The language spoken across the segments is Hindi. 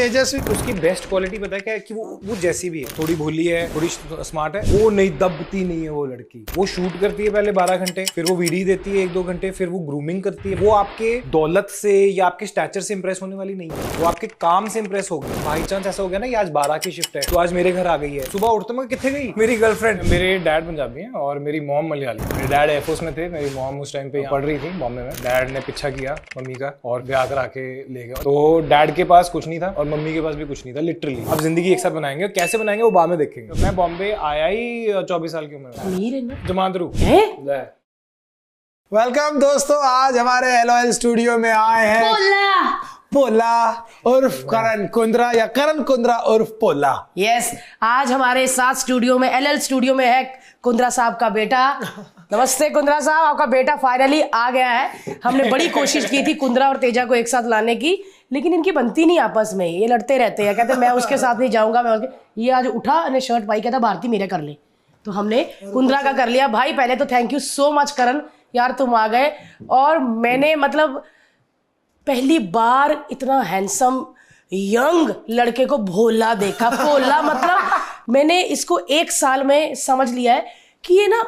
तेजस्वी उसकी बेस्ट क्वालिटी पता है क्या है कि वो जैसी भी है, थोड़ी भोली है, थोड़ी स्मार्ट है, वो नहीं दबती नहीं है वो लड़की। वो शूट करती है पहले 12 घंटे, फिर वो वीडियो देती है 1-2 घंटे, फिर वो ग्रूमिंग करती है। वो आपके दौलत से या आपके स्टैचर से इंप्रेस होने वाली नहीं है, वो आपके काम से इंप्रेस होगी। बाई चांस ऐसा हो गया ना कि आज 12 की शिफ्ट है तो आज मेरे घर आ गई है, सुबह उठते मैं कितने गई मेरी गर्लफ्रेंड। मेरे डैड पंजाबी हैं और मेरी मॉम मलयाली। मेरे डैड एयरफोर्स में थे, मेरी मॉम उस टाइम पे पढ़ रही थी बॉम्बे में। डैड ने पीछा किया मम्मी का और ब्याह करा के ले गया। तो डैड के पास कुछ नहीं था और मम्मी के पास भी कुछ नहीं था, लिटरली। अब जिंदगी एक साथ बनाएंगे, कैसे बनाएंगे वो बाद में देखेंगे। मैं बॉम्बे आया ही 24 साल की उम्र में। जमांद्रू वेलकम दोस्तों, आज हमारे LOL स्टूडियो में आए हैं पोला उर्फ करण कुंद्रा या करण कुंद्रा उर्फ पोला। यस, आज हमारे साथ स्टूडियो में LL स्टूडियो में है कुंद्रा साहब का बेटा। नमस्ते कुंद्रा साहब, आपका बेटा फाइनली आ गया है। हमने बड़ी कोशिश की थी कुंद्रा और तेजा को एक साथ लाने की, लेकिन इनकी बनती नहीं आपस में। ये लड़ते रहते हैं, कहते मैं उसके साथ नहीं जाऊंगा, मैं उसके। ये आज उठा ने शर्ट पाई, कहता भारती मेरे कर ले, तो हमने कुंद्रा का कर लिया। भाई पहले तो थैंक यू सो मच करण यार, तुम आ गए। और मैंने मतलब पहली बार इतना हैंडसम यंग लड़के को भोला देखा। भोला मतलब मैंने इसको 1 साल में समझ लिया है कि ये ना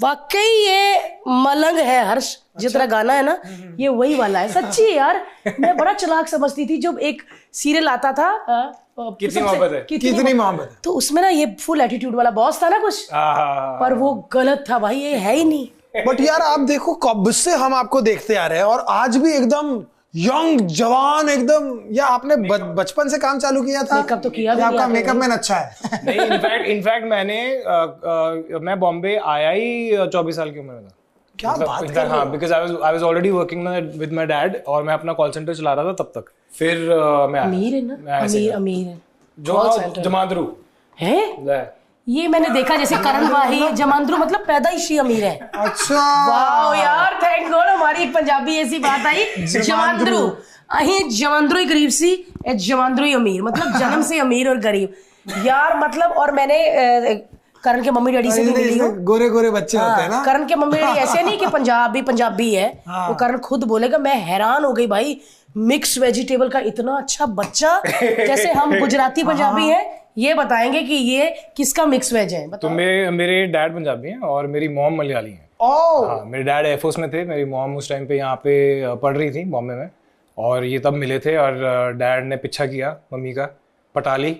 वाकई ये मलंग है। हर्ष जिस तरह गाना है ना, ये वही वाला है। सच्ची यार, मैं बड़ा चालाक समझती थी जब एक सीरियल आता था कितनी मोहब्बत है, कितनी मोहब्बत है, तो उसमें ना ये फुल एटीट्यूड वाला बॉस था ना कुछ, पर वो गलत था भाई, ये है ही नहीं। बट यार आप देखो कब से हम आपको देखते आ रहे हैं और आज भी एकदम यंग जवान एकदम। या आपने बचपन से काम चालू किया था? मेकअप तो किया भी, आपका मेकअप मैन अच्छा है। नहीं, इनफैक्ट मैं बॉम्बे आया ही 24 साल की उम्र में था। क्या बात कर रहे हो? हाँ, because I was already working with my dad और मैं अपना कॉल सेंटर चला रहा था तब तक। फिर मैं अमीर है ना, अमीर है जो जमांद्रू है। ये मैंने देखा जैसे करण वाही जमांद्रू मतलब पैदाइशी अमीर है। अच्छा वाओ यार, थैंक गॉड हमारी एक पंजाबी ऐसी बात आई। जमांद्रू अही जमांद्रू ही गरीब सी, जमांद्रू ही अमीर, मतलब जन्म से अमीर और गरीब यार। मतलब और मैंने करण के मम्मी डैडी से भी मिली हूँ। गोरे गोरे बच्चे होते हैं ना। करण के मम्मी डैडी ऐसे नहीं कि पंजाबी है। वो करण खुद बोलेगा, मैं हैरान हो गई भाई, मिक्स वेजिटेबल का इतना अच्छा बच्चा। जैसे हम गुजराती पंजाबी हैं, ये बताएंगे कि ये किसका मिक्स वेज है। तो मेरे डैड पंजाबी हैं और मेरी मॉम मलयाली हैं। हाँ, मेरे डैड एयरफोर्स में थे, मेरी मॉम उस टाइम पे यहाँ पे पढ़ रही थी बॉम्बे में, और ये तब मिले थे। और डैड ने पीछा किया मम्मी का, पटाली,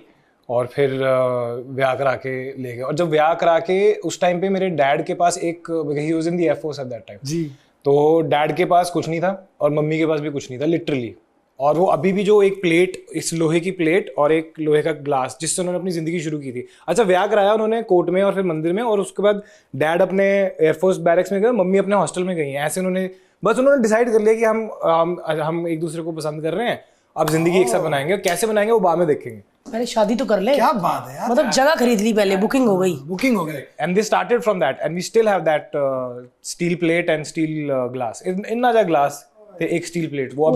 और फिर ब्याह करा के ले गए। और जब ब्याह करा के उस टाइम पे मेरे डैड के पास एक, he was in the air force at that time जी, तो डैड के पास कुछ नहीं था और मम्मी के पास भी कुछ नहीं था, लिटरली। और वो अभी भी जो एक प्लेट, इस लोहे की प्लेट और एक लोहे का ग्लास जिससे उन्होंने अपनी जिंदगी शुरू की थी। अच्छा, ब्याह कराया उन्होंने कोर्ट में और फिर मंदिर में, और उसके बाद डैड अपने एयरफोर्स बैरक्स में गए, मम्मी अपने हॉस्टल में गई हैं। ऐसे उन्होंने डिसाइड कर लिया कि हम एक दूसरे को पसंद कर रहे हैं, अब जिंदगी एक साथ बनाएंगे। कैसे बनाएंगे वो बाद में देखेंगे, पहले शादी तो कर ले। क्या बात है यार, मतलब जगह खरीद ली पहले, बुकिंग हो गई। And they started from that and we still have that steel plate and steel glass. इतना जा ग्लास थे, एक स्टील प्लेट, वो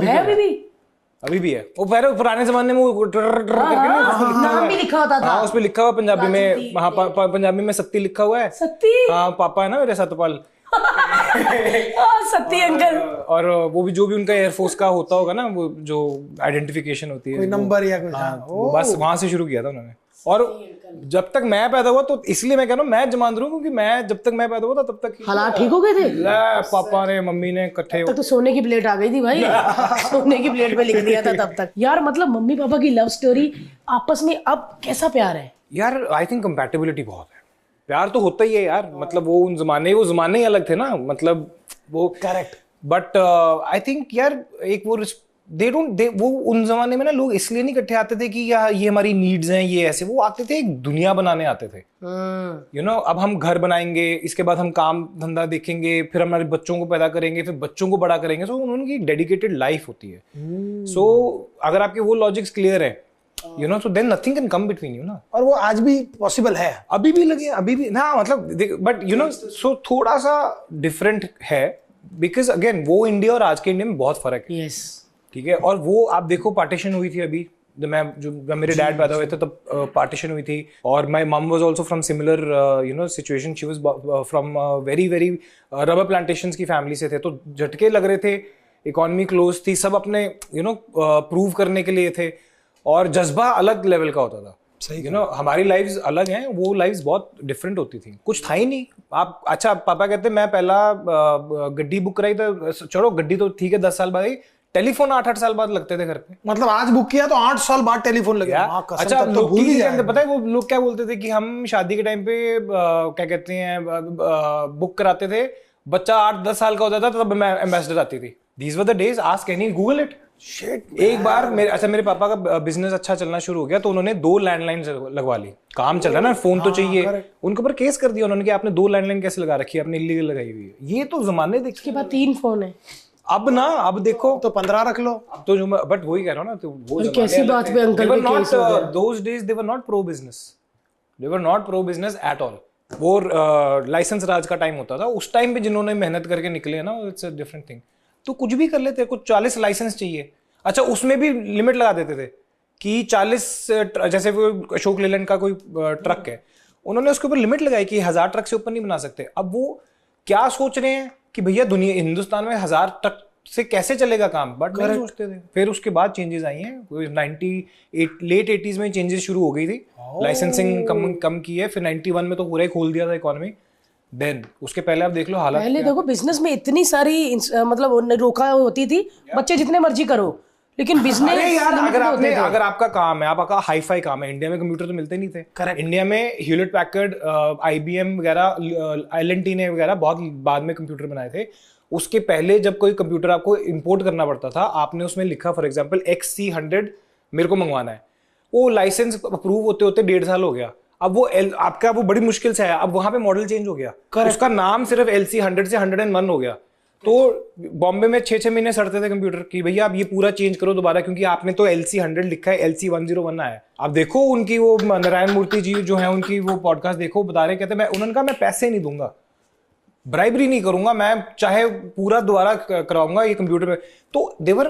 अभी भी है। वो पुराने जमाने में वो नाम भी लिखा होता था। हाँ, उस पे लिखा हुआ पंजाबी में, हाँ पंजाबी में सत्ती लिखा हुआ है। सत्ती? हाँ, पापा है ना मेरे सतपाल। सत्ती अंकल। और वो भी जो भी उनका एयरफोर्स का होता होगा ना, वो जो आइडेंटिफिकेशन होती है, कोई नंबर या कुछ, बस वहां से शुरू किया था उन्होंने। और जब तक मैं पैदा हुआ, तो इसलिए मैं कह रहा हूँ मैं जमांद्रू, क्योंकि मैं जब तक मैं पैदा हुआ था तब तक हालात ठीक हो गए थे। पापा ने मम्मी ने इकट्ठे, तब तो सोने की प्लेट आ गई थी भाई। सोने की प्लेट पे लिख दिया था तब तक। यार मतलब मम्मी पापा की लव स्टोरी आपस में, अब कैसा प्यार है यार? आई थिंक कंपैटिबिलिटी बहुत है। प्यार तो होता ही है यार, मतलब वो जमाने ही अलग थे ना, मतलब वो करेक्ट। बट आई थिंक यार एक वो उन जमाने में ना लोग इसलिए नहीं इकट्ठे आते थे कि ये हमारी नीड्स हैं, ये ऐसे। वो आते थे, एक दुनिया बनाने आते थे। यू नो, अब हम घर बनाएंगे, इसके बाद हम काम धंधा देखेंगे, फिर हमारे बच्चों को पैदा करेंगे, फिर बच्चों को बड़ा करेंगे। सो उनकी डेडिकेटेड लाइफ होती है। सो अगर आपके वो लॉजिक्स क्लियर है, you know, so then nothing can come between you ना। और वो आज भी पॉसिबल है, अभी भी ना, मतलब बट यू नो, सो थोड़ा सा डिफरेंट है, बिकॉज अगेन वो इंडिया और आज के इंडिया में बहुत फर्क है। yes. ठीक है। और वो आप देखो, पार्टीशन हुई थी अभी, जब मेरे डैड पैदा हुए थे तब पार्टीशन हुई थी। और my mum was also from similar you know situation. She was from very very rubber plantations की फैमिली से थे, तो झटके लग रहे थे, इकोनॉमी क्लोज थी, सब अपने यू नो प्रूव करने के लिए थे। और जज्बा अलग लेवल का होता था। सही यू नो हमारी लाइफ्स अलग हैं, वो लाइफ्स बहुत डिफरेंट होती थी, कुछ था ही नहीं। आप अच्छा पापा कहते मैं पहला गड्डी बुक कराई तो चलो गड्डी तो ठीक है 10 साल बाद आई, टेलीफोन 8-8 साल बाद लगते थे घर पे। मतलब आज बुक किया तो 8 साल बाद टेलीफोन लगे। अच्छा तब तो भूल ही जाए। पता है वो लोग क्या बोलते थे कि हम शादी के टाइम पे क्या कहते हैं बुक कराते थे, बच्चा 8-10 साल का होता था तब मैं एम्बेसडर आती थी। These were the days, ask any, Google it. Shit, एक बार मेरे पापा का बिजनेस अच्छा चलना शुरू हो गया तो उन्होंने 2 लैंडलाइन लगवा ली। काम चल रहा है ना, फोन तो चाहिए, उनके ऊपर केस कर दिया उन्होंने कि आपने 2 लैंडलाइन कैसे लगा रखी है, आपने इलीगल लगाई हुई है। ये तो जमाने देखिए, उसके बाद 3 फोन है। अब देखो तो 15 रख लो। अब तो जो बट वही कह रहा हूँ ना, तो वो कैसी बात पे अंकल पे केस हो गया। those days they were not pro business, they were not pro business at all। वो लाइसेंस राज का टाइम होता था, उस टाइम पे जिन्होंने मेहनत करके निकले हैं ना, इट्स अ डिफरेंट थिंग। तो कुछ भी कर लेते, कुछ 40 लाइसेंस चाहिए, अच्छा उसमें भी लिमिट लगा देते थे कि 40, जैसे वो अशोक लेलैंड का कोई ट्रक है, उन्होंने उसके ऊपर लिमिट लगाई कि 1000 ट्रक से ऊपर नहीं बना सकते। अब वो क्या सोच रहे हैं कि भैया दुनिया हिंदुस्तान में 1000 ट्रक से कैसे चलेगा काम, बट नहीं सोचते थे। फिर उसके बाद चेंजेस आई हैं, 98 लेट 80s में चेंजेस शुरू हो गई थी, लाइसेंसिंग कम की है, फिर 91 में तो पूरा ही खोल दिया था इकोनॉमी। देन उसके पहले आप देख लो हालत, पहले देखो बिजनेस में इतनी सारी मतलब रोका होती थी, बच्चे जितने मर्जी करो, लेकिन बिजनेस यार अगर आपका काम है, आपका हाई फाई काम है, इंडिया में कंप्यूटर तो मिलते नहीं थे। Correct. इंडिया में ह्यूलेट पैकर्ड, IBM वगैरह, LNT ने वगैरह बहुत बाद में कंप्यूटर बनाए थे। उसके पहले जब कोई कंप्यूटर आपको इंपोर्ट करना पड़ता था, आपने उसमें लिखा फॉर एग्जांपल XC100 मेरे को मंगवाना है, वो लाइसेंस अप्रूव होते होते 1.5 साल हो गया। अब वो आपका वो बड़ी मुश्किल से आया, अब वहां पे मॉडल चेंज हो गया, उसका नाम सिर्फ LC100 से 101 हो गया। तो बॉम्बे में 6-6 महीने सड़ते थे कंप्यूटर कि भैया आप ये पूरा चेंज करो दोबारा, क्योंकि आपने तो LC100 लिखा है, LC101 आया। आप देखो उनकी वो नारायण मूर्ति जी जो है, उनकी वो पॉडकास्ट देखो, बता रहे कहते उन्होंने कहा मैं पैसे नहीं दूंगा, ब्राइबरी नहीं करूंगा, मैं चाहे पूरा दोबारा कराऊंगा ये कंप्यूटर पे। तो देवर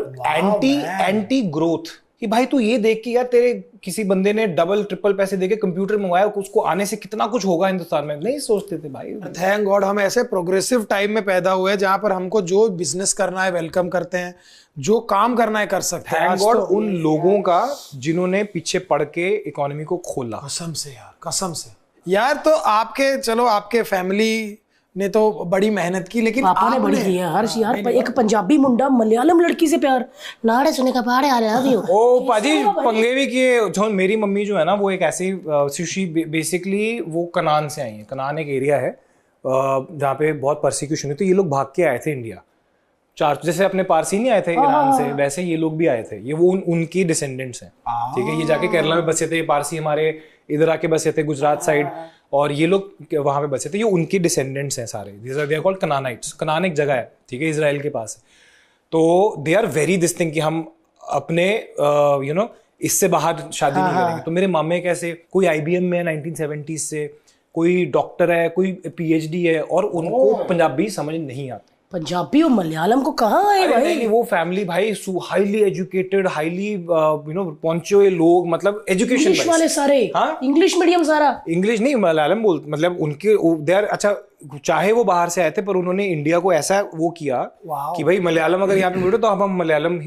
एंटी ग्रोथ कि भाई तू ये देख कि यार तेरे किसी बंदे ने डबल ट्रिपल पैसे देके कंप्यूटर मंगवाया, उसको आने से कितना कुछ होगा हिंदुस्तान में, नहीं सोचते थे भाई। थैंक गॉड हम ऐसे प्रोग्रेसिव टाइम में पैदा हुए जहां पर हमको जो बिजनेस करना है वेलकम करते हैं, जो काम करना है कर सकते हैं। थैंक गॉड उन लोगों का जिन्होंने पीछे पड़ के इकोनॉमी को खोला। कसम से यार, कसम से यार। तो आपके चलो आपके फैमिली ने तो बड़ी मेहनत की, लेकिन पापा ने बड़ी की है हर्ष यार। एक पंजाबी मुंडा मलयालम लड़की से प्यार, नाड़े सुने का पहाड़े आ रहा है। ओ पाजी पंगे भी किए। जो मेरी मम्मी जो है ना, वो एक ऐसी सुशी, बेसिकली वो कनान से आई है। कनान एक एरिया है जहाँ पे बहुत परसिक्यूशन हुई, तो ये लोग भाग के आए थे इंडिया। जैसे अपने पारसी नहीं आए थे ईरान से, वैसे ये लोग भी आए थे। ये वो उनकी डिसेंडेंट्स हैं, ठीक है। ये जाके केरला में बसे थे, पारसी हमारे इधर आके बसे थे गुजरात साइड, और ये लोग वहां पे बसे थे। ये उनके डिसेंडेंट्स हैं सारे, दे आर कॉल्ड कनानाइट्स। कनान एक जगह है, ठीक है, इजराइल के पास है। तो they are very this thing कि हम अपने यू नो इससे बाहर शादी नहीं करेंगे। तो मेरे मामे कैसे, कोई IBM में 1970s से, कोई डॉक्टर है, कोई PhD है, और उनको पंजाबी समझ नहीं आती। पंजाबी और मलयालम को कहाँ आए भाई? नहीं, वो फैमिली भाई highly educated, highly you know पहुंचे हुए लोग, मतलब एजुकेशन इंग्लिश वाले सारे, इंग्लिश मीडियम सारा। इंग्लिश नहीं, मलयालम बोल, मतलब उनके दे आर, अच्छा चाहे वो बाहर से आए थे, पर उन्होंने इंडिया को ऐसा वो किया कि भाई मलयालम अगर यहाँ पे मिले तो हम मलयालम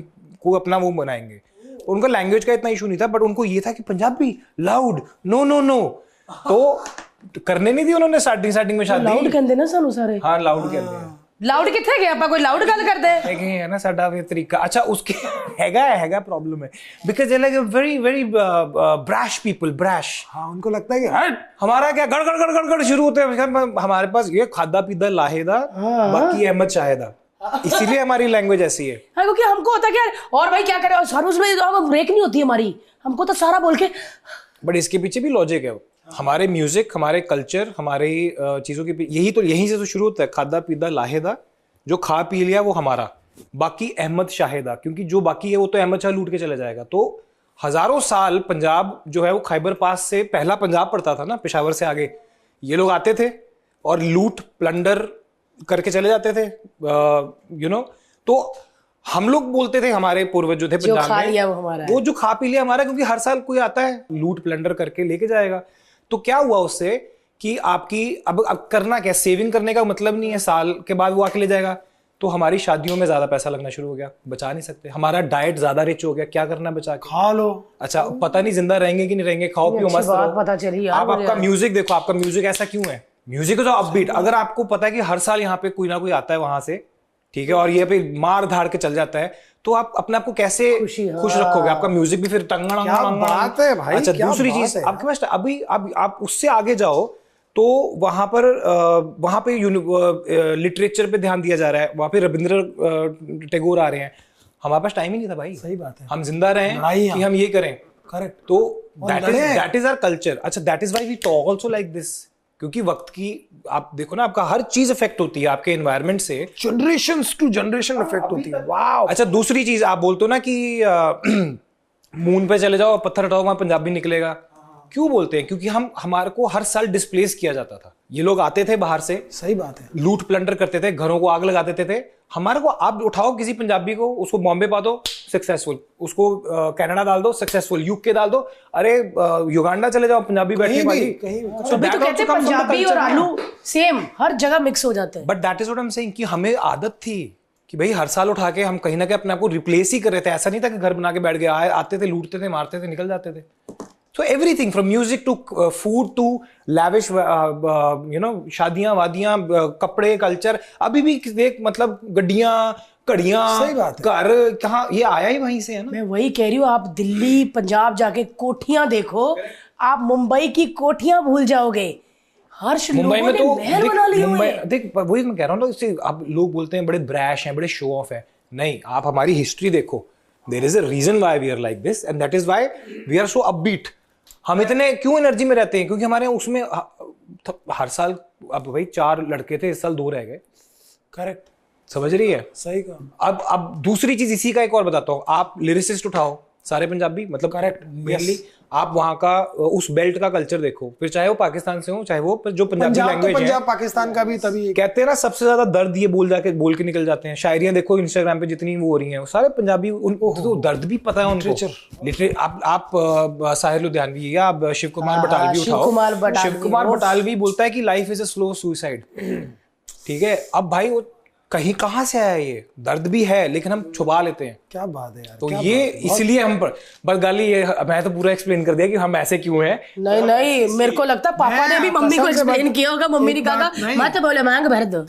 को अपना वो बनाएंगे। उनका लैंग्वेज का इतना इशू नहीं था, बट उनको ये था कि Punjabi loud, no no no, तो करने नहीं दी उन्होंने स्टार्टिंग में शादी। लाउड कहते ना सानू सारे। हाँ लाउड कहते हैं। लाउड किथे गया आपा, कोई लाउड गल कर दे है ना साडा वे तरीका। अच्छा उसके हैगा प्रॉब्लम है, because they like very very brash people, brash. हाँ, उनको लगता है कि हट हमारा क्या गड़ गड़ गड़ गड़ गड़ शुरू होते हैं। हमारे पास ये खादा पीदा लाहेदा, बाकी अहमद शाहिदा, इसीलिए हमारी लैंग्वेज ऐसी है। हाँ, क्योंकि हमको होता क्या और भाई क्या करें, और उसमें ब्रेक नहीं होती हमारी, हमको तो सारा बोल के। बट इसके पीछे भी लॉजिक है, हमारे म्यूजिक, हमारे कल्चर, हमारे चीज़ों के यहीं से तो शुरू होता है। खादा पीदा लाहेदा, जो खा पी लिया वो हमारा, बाकी अहमद शाहिदा, क्योंकि जो बाकी है वो तो अहमद शाह लूट के चला जाएगा। तो हजारों साल पंजाब जो है वो खैबर पास से पहला पंजाब पड़ता था ना, पेशावर से आगे। ये लोग आते थे और लूट प्लंडर करके चले जाते थे, यू नो। तो हम लोग बोलते थे, हमारे पूर्वज जो थे पंजाब में, वो जो खा पी लिया हमारा, क्योंकि हर साल कोई आता है लूट प्लंडर करके लेके जाएगा। तो क्या हुआ उससे कि आपकी अब करना क्या, सेविंग करने का मतलब नहीं है, साल के बाद वो आके ले जाएगा। तो हमारी शादियों में ज्यादा पैसा लगना शुरू हो गया, बचा नहीं सकते। हमारा डाइट ज्यादा रिच हो गया, क्या करना बचा के? खा लो। अच्छा पता नहीं जिंदा रहेंगे कि नहीं रहेंगे, खाओ पियो मस्त रहो। पता चली यार आप आपका म्यूजिक देखो, आपका म्यूजिक ऐसा क्यों है? म्यूजिक तो अपबीट। अगर आपको पता है कि हर साल यहाँ पे कोई ना कोई आता है वहां से, ठीक है, और ये पे मार धाड़ के चल जाता है, तो आप अपने आप को कैसे खुश रखोगे? आपका म्यूजिक भी फिर टंगना बात है भाई। अच्छा दूसरी चीज आपके पास अभी आप उससे आगे जाओ तो वहां पे लिटरेचर पे ध्यान दिया जा रहा है, वहां पे रविंद्र टैगोर आ रहे हैं। हमारे पास टाइम ही नहीं था भाई। सही बात है। हम जिंदा रहे कि हम ये करें। करेक्ट। तो दैट इज आवर कल्चर। अच्छा that is why we talk also like this, क्योंकि वक्त की आप देखो ना, आपका हर चीज इफेक्ट होती है आपके एनवायरनमेंट से, जनरेशन टू जनरेशन इफेक्ट होती है। वाओ। अच्छा दूसरी चीज आप बोलते हो ना कि मून पे चले जाओ, पत्थर हटाओ, वहां पंजाबी निकलेगा। क्यों बोलते हैं? क्योंकि हमारे को हर साल डिस्प्लेस किया जाता था। ये लोग आते थे बाहर से, सही बात है, लूट प्लंडर करते थे, घरों को आग लगा देते थे। हमारे को आप उठाओ किसी पंजाबी को, उसको बॉम्बे पा दो, सक्सेसफुल, उसको कनाडा डाल दो, सक्सेसफुल, यूके डाल दो, अरे युगांडा चले जाओ, पंजाबी बैठे कहीं तो कहते हैं पंजाबी और आलू सेम हर जगह मिक्स हो जाते हैं। But that is what I am saying कि हमें आदत थी कि भाई हर साल उठा के हम कहीं ना कहीं अपने आप को रिप्लेस ही कर रहे थे। ऐसा नहीं था कि घर बना के बैठ गए, आते थे, लूटते थे, मारते थे, निकल जाते थे। So everything from music to food to lavish, शादियां वादियां, कपड़े, कल्चर, अभी भी देख, मतलब गड्डियां, कड़ियां, घर, कहाँ ये आया ही वहीं से है ना। मैं वही कह रही हूँ, आप दिल्ली पंजाब जाके कोठियां देखो, आप मुंबई की कोठियां भूल जाओगे। मुंबई में तो देख वही मैं कह रहा हूँ ना, इससे अब लोग बोलते हैं बड़े ब्रैश हैं, बड़े शो ऑफ है। नहीं, आप हमारी हिस्ट्री देखो, there is a reason why we are like this and that is why we are so upbeat। हम इतने क्यों एनर्जी में रहते हैं? क्योंकि हमारे उसमें हर साल, अब भाई 4 लड़के थे, इस साल 2 रह गए। करेक्ट, समझ रही है? सही कहा। अब दूसरी चीज इसी का एक और बताता हूँ। आप लिरिसिस्ट उठाओ, सारे पंजाबी, मतलब करेक्ट मेनली आप वहां का उस बेल्ट का कल्चर देखो, फिर चाहे वो पाकिस्तान से हो, चाहे वो जो पंजाबी लैंग्वेज है, पंजाब पाकिस्तान का भी तभी कहते हैं ना सबसे ज्यादा दर्द ये बोल के निकल जाते हैं। शायरियां देखो इंस्टाग्राम पे जितनी वो हो रही हैं, वो सारे पंजाबी, उनको तो दर्द भी पता है उनको। आप साहिर लुधियानवी या आप शिव कुमार बटालवी उठाओ, शिव कुमार बटालवी बोलता है कि life is a slow suicide. ठीक है, अब भाई वो कहाँ से आया? ये दर्द भी है लेकिन हम छुपा लेते हैं। क्या बात है यार। तो ये इसलिए हम पर बस गाली, ये मैं तो पूरा एक्सप्लेन कर दिया कि हम ऐसे क्यों हैं। नहीं, मेरे को लगता पापा ने भी मम्मी को एक्सप्लेन किया होगा। मम्मी ने कहा मैं तो बोले मांग भर दो।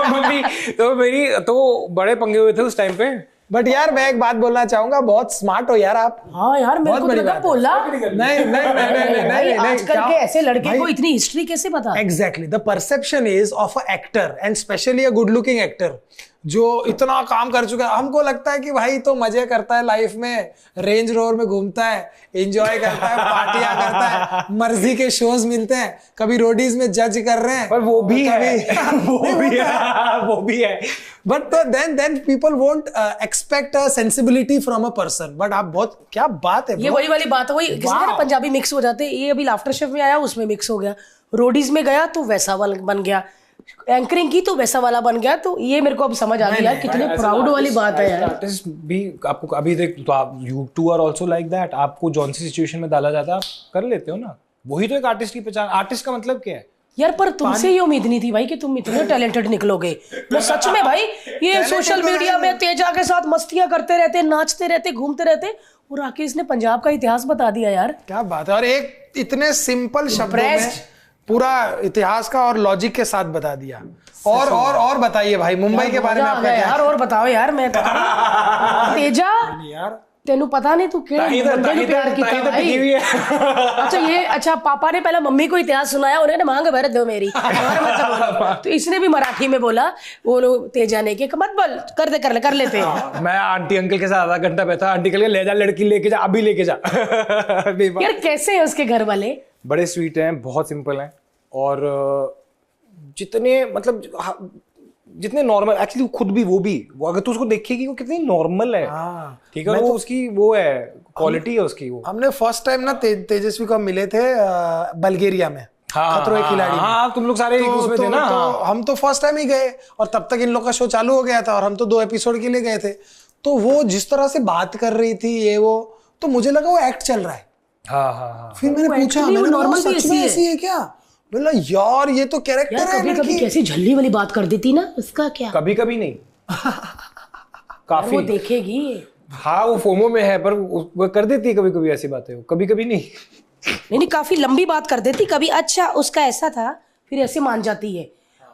मम्मी तो मेरी तो बड़े पंगे हुए थे उस टाइम पे। बट यार मैं एक बात बोलना चाहूंगा, बहुत स्मार्ट हो यार आप। हाँ यार, मेरे को लगा बोला नहीं, आजकल के ऐसे लड़के को इतनी हिस्ट्री कैसे पता? Exactly, the perception is of a actor and specially a good looking actor जो इतना काम कर चुका है। हमको लगता है कि भाई तो मजे करता है लाइफ में, रेंज रोवर में घूमता है, एंजॉय करता है, पार्टियां करता है, मर्जी के शोज मिलते हैं, कभी रोडीज में जज कर रहे हैं, पर वो भी है वो भी है। But then people won't expect a sensibility from a person। But आप बहुत, क्या बात है, ये वही वाली बात है, वही किसी ने पंजाबी मिक्स हो जाते हैं। ये अभी लाफ्टर शेफ में आया, उसमें मिक्स हो गया, रोडीज में गया तो वैसा बन गया, एंकरिंग की तो वैसा वाला बन गया। तो ये मेरे को अब समझ आ गया कितने प्राउड वाली बात है यार। आर्टिस्ट भी आपको अभी देख, तो आप you too are also like that. आपको जौन सी सिचुएशन में डाला जाता है आप कर लेते हो ना, वही तो एक आर्टिस्ट की पहचान। आर्टिस्ट का मतलब क्या है यार? पर तुमसे ये उम्मीद नहीं थी भाई कि तुम इतने टैलेंटेड निकलोगे। मैं सच में भाई, ये सोशल मीडिया में तेजा के साथ मस्तियां करते रहते, नाचते रहते, घूमते रहते, और आके इसने पंजाब का इतिहास बता दिया यार। क्या बात है। और एक इतने सिंपल शब्दों में पूरा इतिहास का और लॉजिक के साथ बता दिया। और बताइए भाई, मुंबई के बारे में आपका क्या यार? और बताओ यार। मैं तेजा यार, तेनू पता नहीं तू क्या प्यार किया भाई। अच्छा पापा ने पहले मम्मी को इतिहास सुनाया, उन्होंने मांग भर दो मेरी, मतलब तो इसने भी मराठी में बोला, वो लोग तेजा ने कि मत बोल, कर लेते हैं। मैं आंटी अंकल के साथ आधा घंटा बैठा, आंटी अंकल ले जा लड़की लेके जा, अभी लेके जा। यार कैसे हैं उसके घर वाले? बड़े स्वीट हैं, बहुत सिंपल हैं, और जितने मतलब जितने नॉर्मल, एक्चुअली खुद भी वो अगर तू उसको देखेगी वो कितनी नॉर्मल है। ठीक है, वो उसकी वो है, क्वालिटी है उसकी। वो हमने फर्स्ट टाइम ना तेजस्वी को मिले थे बल्गेरिया में, खतरों के खिलाड़ी। हाँ, तुम लोग सारे उसमें थे ना। हम तो फर्स्ट टाइम ही गए और तब तक इन लोग का शो चालू हो गया था और हम तो 2 एपिसोड के लिए गए थे। तो वो जिस तरह से बात कर रही थी ये वो, तो मुझे लगा वो एक्ट चल रहा है। फिर मैंने पूछा, सच में ऐसी है क्या? बोला यार ये तो कैरेक्टर यार है कभी कभी लड़की। कैसी झल्ली वाली बात कर देती ना, उसका क्या? कभी कभी नहीं यार काफी। वो देखेगी। हाँ वो फोमो में है, पर वो कर देती है कभी कभी ऐसी बातें, वो कभी कभी नहीं। नहीं नहीं, काफी लंबी बात कर देती कभी, अच्छा उसका ऐसा था, फिर ऐसे मान जाती है।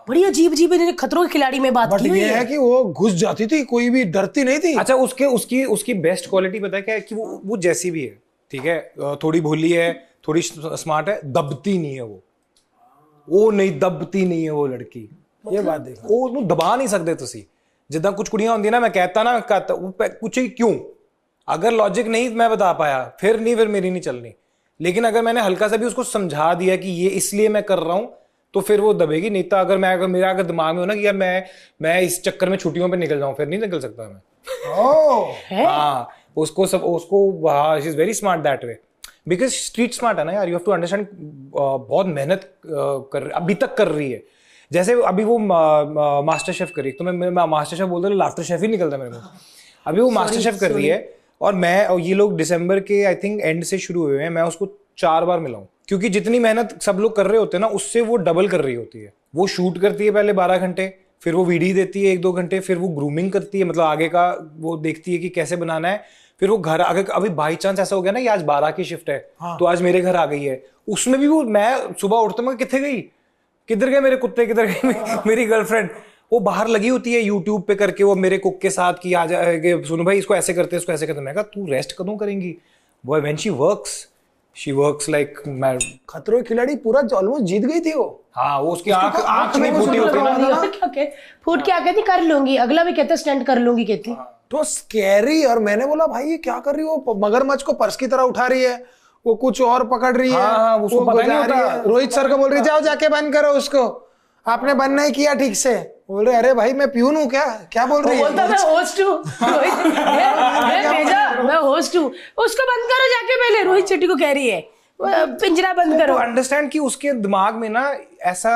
बड़ी अजीब अजीब इन्होंने खतरों के खिलाड़ी में बात बट की हुई ये है कि वो घुस जाती थी, कोई भी डरती नहीं थी। अच्छा उसकी बेस्ट क्वालिटी पता है क्या है कि वो जैसी भी है, ठीक है, थोड़ी भोली है, थोड़ी स्मार्ट है, दबती नहीं है वो नहीं दबती नहीं है वो लड़की। ये बात देखो, वो ਉਹਨੂੰ दबा नहीं सकते ਤੁਸੀਂ। जिद्दां कुछ कुड़ियां होंदी ना, मैं कहता ना कुछ ही क्यों, अगर लॉजिक नहीं मैं बता पाया फिर मेरी नहीं चलनी। लेकिन अगर मैंने हल्का सा भी उसको समझा दिया कि ये इसलिए मैं कर रहा हूं, तो फिर वो दबेगी। नहीं तो अगर मेरा दिमाग में हो ना कि यार मैं इस चक्कर में छुट्टियों पे निकल जाऊं, फिर नहीं निकल सकता मैं। हाँ उसको she is very smart that way, because street smart है ना यार, यू हैव टू अंडरस्टैंड। बहुत मेहनत अभी तक कर रही है। जैसे अभी वो मास्टर शेफ करी, तो मैं मास्टर शेफ बोलता हूँ, लाफ्टर शेफ ही निकलता है मेरे मुंह। अभी वो मास्टर शेफ कर रही है, और ये लोग दिसंबर के आई थिंक एंड से शुरू हुए हैं। मैं उसको 4 बार मिला हूं, क्योंकि जितनी मेहनत सब लोग कर रहे होते हैं ना, उससे वो डबल कर रही होती है। वो शूट करती है पहले 12 घंटे, फिर वो वीडियो देती है 1-2 घंटे, फिर वो ग्रूमिंग करती है, मतलब आगे का वो देखती है कि कैसे बनाना है। फिर वो घर अगर अभी बाई चांस ऐसा हो गया ना कि आज 12 की शिफ्ट है, तो आज मेरे घर आ गई है, उसमें भी वो मैं सुबह उठता हूँ, कितने गई, किधर गए मेरे कुत्ते, किधर गई मेरी गर्लफ्रेंड, वो बाहर लगी होती है यूट्यूब पे करके वो मेरे कुक के साथ कि आ जाए, सुनो भाई इसको ऐसे करते हैं, इसको ऐसे करते हैं। मैं कहा तू रेस्ट कਦੋਂ करेंगी? वो व्हेन शी वर्क्स लाइक मैं। खतरों के खिलाड़ी पूरा ऑलमोस्ट जीत गई थी वो। हाँ वो उसकी आंख नहीं फूटी होती ना, क्या फूट के आ कहती कर लूंगी, अगला भी कहता स्टैंड कर लूंगी कहती। तो स्कैरी। और मैंने बोला भाई ये क्या कर रही हो, मगरमच्छ को पर्स की तरह उठा रही है, वो कुछ और पकड़ रही है। हाँ, उसको वो पता नहीं गुजार होता। रही है। रोहित सर को बोल रही जाओ जाके बंद करो उसको, आपने बंद नहीं किया ठीक से। बोल रहे अरे भाई मैं प्यून हूँ क्या बोल रही है? बोलता मैं होस्ट हूँ, मैं होस्ट हूँ, उसको बंद करो जाके पहले। रोहित शेट्टी को कह रही है पिंजरा बंद करो। अंडरस्टैंड कि उसके दिमाग में ना ऐसा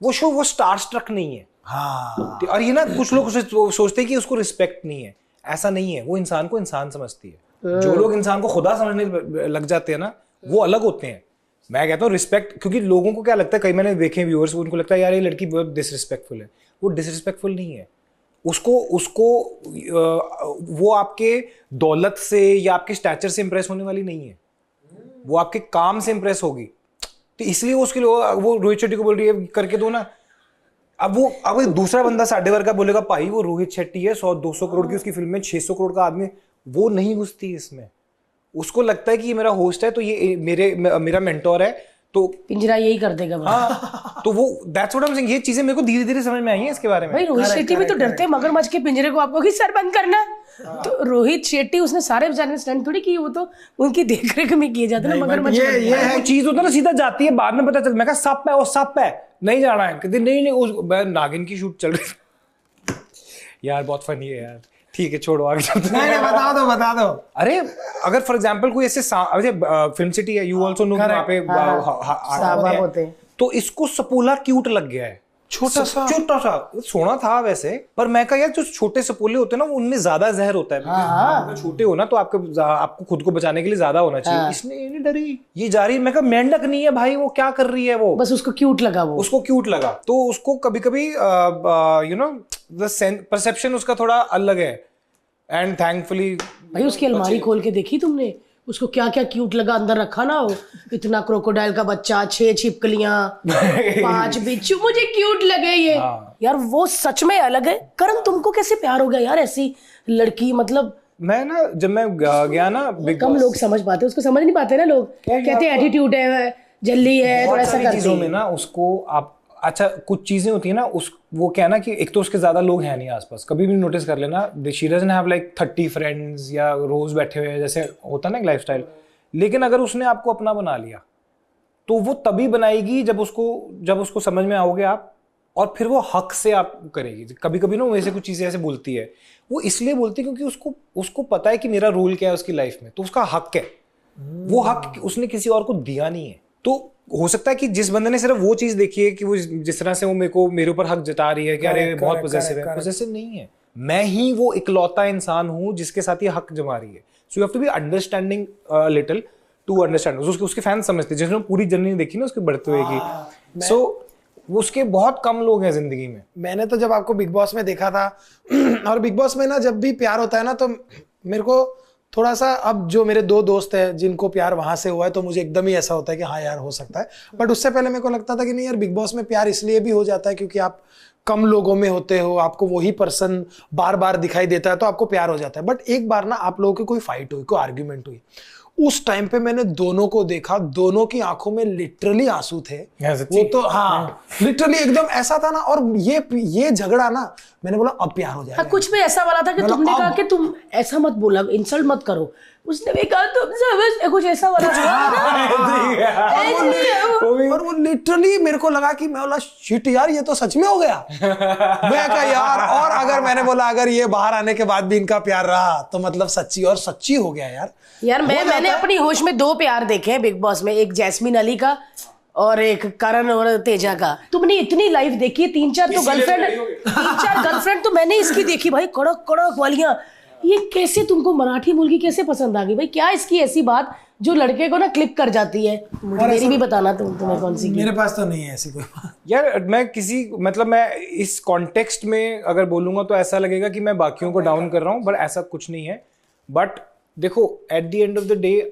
वो शो वो स्टार स्ट्रक नहीं है। हाँ। और ये ना कुछ लोग सोचते हैं कि उसको रिस्पेक्ट नहीं है, ऐसा नहीं है। वो इंसान को इंसान समझती है। जो लोग इंसान को खुदा समझने लग जाते हैं ना, वो अलग होते हैं। मैं कहता हूँ रिस्पेक्ट, क्योंकि लोगों को क्या लगता है, कई मैंने देखे व्यूअर्स, उनको लगता है यार ये लड़की बहुत डिसरिस्पेक्टफुल है। वो डिसरिस्पेक्टफुल नहीं है। उसको वो आपके दौलत से या आपके स्टैचर से इंप्रेस होने वाली नहीं है, वो आपके काम से इंप्रेस होगी। तो इसलिए उसके लिए वो रोहित शेट्टी को बोल रही है करके दो ना। अब दूसरा बंदा साढ़े वर्ग का बोलेगा भाई वो रोहित शेट्टी है, 100-200 करोड़ की उसकी फिल्म में, 600 करोड़ का आदमी, वो नहीं घुसती इसमें। उसको लगता है कि ये मेरा होस्ट है, तो ये मेरा मेंटोर है, तो पिंजरा यही कर देगा। हाँ, तो वो that's what I am saying. ये चीजें मेरे को धीरे धीरे समझ में आई हैं इसके बारे में। भाई रोहित शेट्टी भी तो डरते हैं मगरमच्छ के पिंजरे को, आपको कि सर बंद करना। तो रोहित शेट्टी उसने सारे बेचारे स्टंट थोड़ी किए, वो तो उनकी देखरेख में किए जाते ना मगरमच्छ। ये है चीज होता है ना, सीधा जाती है, बाद में पता चलता। मैं कहा सप है, वो सप है, नहीं जाना है। कहते नहीं उस नागिन की शूट चल रही यार, बहुत फनी है यार। ठीक है छोड़ो आगे चलते हैं। नहीं बता दो। अरे अगर फॉर एग्जांपल कोई ऐसे फिल्म सिटी है, यू आल्सो नो, वहां पे होते हैं, तो इसको सपोला क्यूट लग गया है। छोटा सा सोना था वैसे, पर मैं कहा यार जो छोटे सपोले होते हैं ना, उनमें ज्यादा जहर होता है। अगर छोटे हो ना तो आपको खुद को बचाने के लिए ज्यादा होना चाहिए। इसने नहीं डरी, ये जा रही है। मैं कहा मेंढक नहीं है भाई, वो क्या कर रही है, वो बस उसको क्यूट लगा, उसको क्यूट लगा। तो उसको कभी कभी यू नो द परसेप्शन उसका थोड़ा अलग है। एंड थैंकफुली भाई उसकी अलमारी खोल के देखी तुमने, उसको क्या क्या क्यूट लगा अंदर रखा ना हो। इतना क्रोकोडाइल का बच्चा, 6 छिपकलियां, 5 बिच्छू, मुझे क्यूट लगे ये। यार वो सच में अलग है। करण तुमको कैसे प्यार हो गया यार ऐसी लड़की? मतलब मैं ना जब मैं गया ना, कम लोग समझ पाते, उसको समझ नहीं पाते ना लोग। कहते हैं एटीट्यूड है, जल्दी है, थोड़ा सा करते चीजों में ना उसको आप। अच्छा कुछ चीजें होती है ना, वो क्या है ना कि एक तो उसके ज्यादा लोग हैं नहीं आसपास। कभी भी नोटिस कर लेना, she doesn't have like 30 friends या रोज बैठे हुए जैसे होता ना एक लाइफस्टाइल। लेकिन अगर उसने आपको अपना बना लिया, तो वो तभी बनाएगी जब उसको समझ में आओगे आप, और फिर वो हक से आप करेगी। कभी कभी ना वैसे कुछ चीजें ऐसे बोलती है, वो इसलिए बोलती है क्योंकि उसको पता है कि मेरा रोल क्या है उसकी लाइफ में, तो उसका हक है। वो हक उसने किसी और को दिया नहीं है। तो हो सकता है कि जिस बंदे ने सिर्फ वो चीज देखी है कि वो जिस तरह से वो मेरे ऊपर हक जता रही है कि अरे बहुत पॉजेसिव है, पॉजेसिव नहीं है। मैं ही वो इकलौता इंसान हूं जिसके साथ ये हक जमा रही है। So you have to be understanding little to understand. उसके फैन समझते, जिसने पूरी जर्नी देखी ना उसके बढ़ते हुए की, सो उसके बहुत कम लोग हैं जिंदगी में। मैंने तो जब आपको बिग बॉस में देखा था और बिग बॉस में ना जब भी प्यार होता है ना तो मेरे को थोड़ा सा, अब जो मेरे 2 दोस्त हैं जिनको प्यार वहां से हुआ है तो मुझे एकदम ही ऐसा होता है कि हाँ यार हो सकता है। बट उससे पहले मेरे को लगता था कि नहीं यार, बिग बॉस में प्यार इसलिए भी हो जाता है क्योंकि आप कम लोगों में होते हो, आपको वही पर्सन बार बार दिखाई देता है तो आपको प्यार हो जाता है। बट एक बार ना आप लोगों की कोई फाइट हुई, कोई आर्ग्यूमेंट हुई, उस टाइम पे मैंने दोनों को देखा, दोनों की आंखों में लिटरली आंसू थे। वो तो हाँ लिटरली एकदम ऐसा था ना। और ये झगड़ा ना, मैंने बोला अब प्यार हो जाएगा। कुछ भी ऐसा वाला था कि तुमने कहा कि तुम ऐसा मत बोला, इंसल्ट मत करो, उसने भी कहा तुम समझ, कुछ ऐसा वाला और वो लिटरली मेरे को लगा कि मैं बोला शिट यार ये तो सच में हो गया। मैं कहा यार, और अगर मैंने बोला अगर ये बाहर आने के बाद भी इनका प्यार रहा तो मतलब सच्ची और सच्ची हो गया यार। मैंने अपनी होश में 2 प्यार देखे हैं बिग बॉस में, एक जैस्मिन अली का और एक करण और तेजा का। तुमने इतनी लाइफ देखी है, 3-4 तो गर्लफ्रेंड तो मैंने इसकी देखी भाई, कड़क कड़क वालियां। ये कैसे तुमको मराठी मुर्गी कैसे पसंद आ गई भाई? क्या इसकी ऐसी बात जो लड़के को ना क्लिक कर जाती है? मेरी भी बताना तुम्हें कौन सी। मेरे पास तो नहीं है ऐसी कोई बात यार। मैं इस कॉन्टेक्स्ट में अगर बोलूंगा तो ऐसा लगेगा कि मैं बाकियों को डाउन कर रहा हूँ, बट ऐसा कुछ नहीं है। बट देखो at the end of the day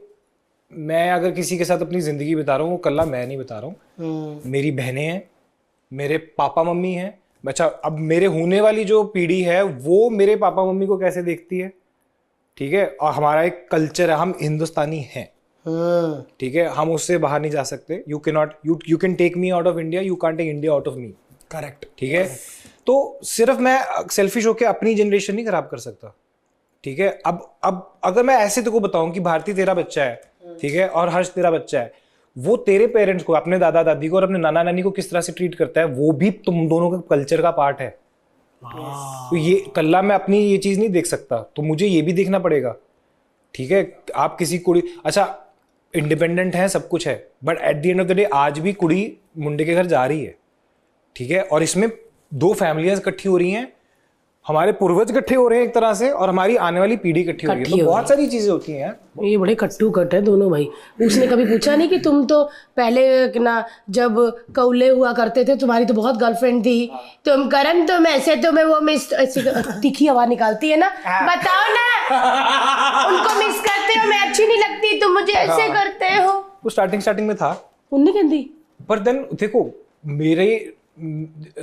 मैं अगर किसी के साथ अपनी जिंदगी बिता रहा हूँ, वो कल्ला मैं नहीं बिता रहा हूँ। मेरी बहनें हैं, मेरे पापा मम्मी हैं। अच्छा, अब मेरे होने वाली जो पीढ़ी है वो मेरे पापा मम्मी को कैसे देखती है, ठीक है। और हमारा एक कल्चर है, हम हिंदुस्तानी हैं, ठीक है, हम उससे बाहर नहीं जा सकते। You can take me out of India, you can't take India out of me. Correct, ठीक है। तो सिर्फ मैं सेल्फिश होकर अपनी जनरेशन नहीं खराब कर सकता, ठीक है। अब अगर मैं ऐसे तो बताऊं कि भारती तेरा बच्चा है, ठीक है, और हर्ष तेरा बच्चा है, वो तेरे पेरेंट्स को, अपने दादा दादी को और अपने नाना नानी को किस तरह से ट्रीट करता है, वो भी तुम दोनों के कल्चर का पार्ट है। तो ये कल्ला मैं अपनी ये चीज नहीं देख सकता, तो मुझे ये भी देखना पड़ेगा, ठीक है। आप किसी कुड़ी, अच्छा इंडिपेंडेंट है, सब कुछ है, but at the end of the day आज भी कुड़ी मुंडे के घर जा रही है, ठीक है। और इसमें 2 फैमिलियां इकट्ठी हो रही हैं, हमारे पूर्वज इकट्ठे हो रहे हैं एक तरह से, और हमारी आने वाली पीढ़ी इकट्ठी हो रही है। तो बहुत सारी चीजें होती हैं यार। ये बड़े कट्टू कट है दोनों भाई। उसने कभी पूछा नहीं कि तुम तो पहले ना जब कौले हुआ करते थे तुम्हारी तो बहुत गर्लफ्रेंड थी, तुम करन तुम ऐसे, तुम्हें वो मिस तीखी आवाज निकालती है ना, बताओ ना उनको मिस करते हो, मैं अच्छी नहीं लगती, तुम मुझे ऐसे करते हो। वो स्टार्टिंग में था उन्नी कहती, पर देन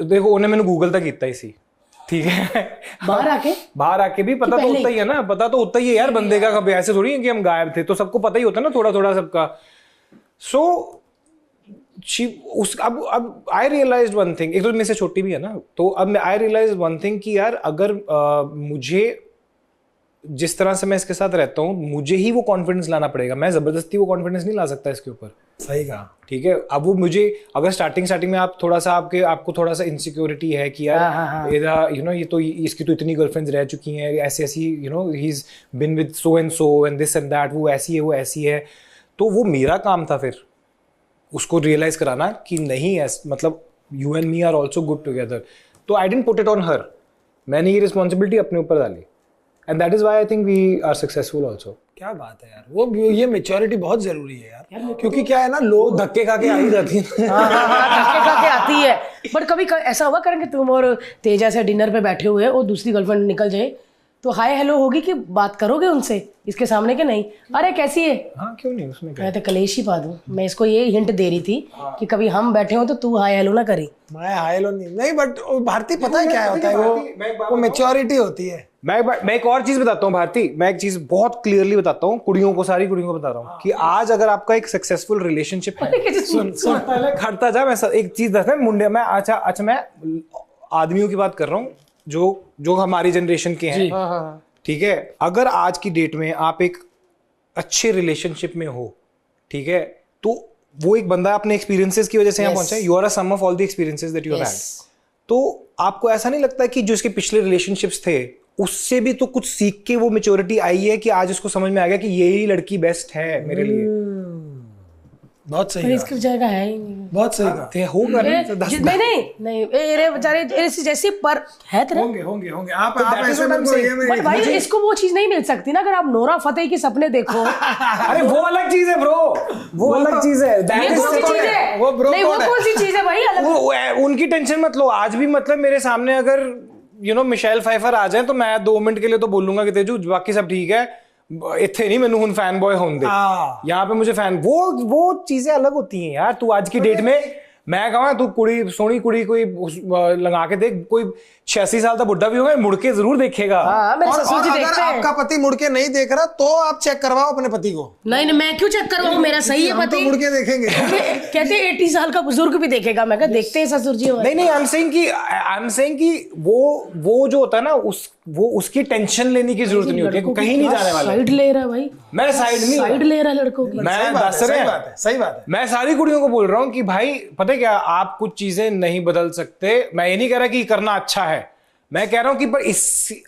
देखो उन्हें मैंने गूगल तक किया इसी, ठीक है। बाहर आके भी पता तो होता ही है ना, पता तो होता ही है यार बंदे का। कभी ऐसे थोड़ी है कि हम गायब थे, तो सबको पता ही होता है ना थोड़ा थोड़ा सबका। सो अब आई रियलाइज्ड वन थिंग, एक तो मेरे से छोटी भी है ना, तो अब आई रियलाइज्ड वन थिंग कि यार अगर मुझे जिस तरह से मैं इसके साथ रहता हूँ, मुझे ही वो कॉन्फिडेंस लाना पड़ेगा। मैं जबरदस्ती वो कॉन्फिडेंस नहीं ला सकता इसके ऊपर। सही कहा, ठीक है। अब वो मुझे अगर स्टार्टिंग में आप थोड़ा सा आपको थोड़ा सा इनसिक्योरिटी है कि यार ये तो इसकी तो इतनी गर्लफ्रेंड्स रह चुकी हैं, ऐसी he is been with so and this and that, वो ऐसी है। तो वो मेरा काम था फिर उसको रियलाइज कराना कि नहीं, मतलब you and me are also good together. तो I didn't put it on her, मैंने ये रिस्पॉन्सिबिलिटी अपने ऊपर डाली, and that is why I think we are successful also. क्या बात है यार, वो ये मैच्योरिटी बहुत जरूरी है यार, क्योंकि क्या है ना, लोग धक्के खा के आ ही जाती है। धक्के खा के आती है। बट कभी ऐसा हुआ करेंगे तुम और तेजा से डिनर पे बैठे हुए और दूसरी गर्लफ्रेंड निकल जाए तो हाय हेलो होगी कि बात करोगे उनसे इसके सामने के नहीं, अरे कैसी है? हाँ क्यों नहीं, उसमें क्या? मैं तो कलेश ही पा दूं। मैं इसको ये हिंट दे रही थी कि कभी हम बैठे हो तो तू हाय हेलो ना करी। मैं हाय हेलो नहीं, बट भारती पता है क्या होता है, वो मैच्योरिटी होती है। मैं एक और चीज बताता हूँ भारती, मैं एक चीज बहुत क्लियरली बताता हूँ सारी कुड़ियों को बता रहा हूँ कि आज अगर आपका एक सक्सेसफुल रिलेशनशिप है, सुन पहले खड़ता जा, मैं एक चीज दस मुंडे में, अच्छा मैं आदमियों की बात कर रहा हूँ जो हमारी जनरेशन के हैं, ठीक है। अगर आज की डेट में आप एक अच्छे रिलेशनशिप में हो, ठीक है, तो वो एक बंदा अपने एक्सपीरियंसेस की वजह से यहाँ पहुंचा है। You are a sum of all the experiences that you have had. तो आपको ऐसा नहीं लगता कि जो इसके पिछले रिलेशनशिप्स थे उससे भी तो कुछ सीख के वो मैच्योरिटी आई है कि आज उसको समझ में आ गया कि यही लड़की बेस्ट है मेरे लिए? बहुत सही, इसकी जाएगा है ही नहीं। बहुत सही कहा, होगा नहीं अरे बेचारे जैसे पर है तेरे होंगे आप ऐसे बट भाई इसको वो चीज नहीं मिल सकती ना अगर आप नोरा फतेही के सपने देखो। अरे वो अलग चीज है ब्रो, वो अलग चीज है। वो bro नहीं, वो code है। कौन सी चीज है भाई अलग? उनकी टेंशन मत लो। आज भी मतलब मेरे सामने अगर मिशेल फाइफर आ जाए तो मैं 2 मिनट के लिए तो बोलूंगा कि तेजू बाकी सब ठीक है, इतने नहीं मैनू हुन फैन बॉय होने दे। यहाँ पे मुझे फैन वो चीजें अलग होती हैं यार। तू आज की डेट में मैं कहूँ तू कुड़ी सोनी कुड़ी कोई लगा के देख, कोई 86 साल का बुढ़ा भी होगा मुड़ के जरूर देखेगा। हाँ, मेरे और ससुर जी अगर देखते हैं। आपका पति मुड़ के नहीं देख रहा तो आप चेक करवाओ अपने पति को। नहीं, मैं क्यों चेक करवाऊं, मेरा सही है हम तो पति। मुड़ के देखेंगे। कहते हैं 80 साल का बुजुर्ग भी देखेगा। मैं कहा देखते हैं ससुर जी हमारे। नहीं आई एम सेइंग कि वो जो होता है ना उसकी टेंशन लेने की जरूरत नहीं होती, कहीं नहीं जाने वाला। साइड ले रहा है भाई, मैं साइड ले रहा है लड़कों की। मैं दस रहे हैं, सही बात है। मैं सारी कुड़ियों को बोल रहा हूँ कि भाई पता है क्या, आप कुछ चीजें नहीं बदल सकते। मैं ये नहीं कह रहा कि करना अच्छा है, मैं कह रहा हूं कि पर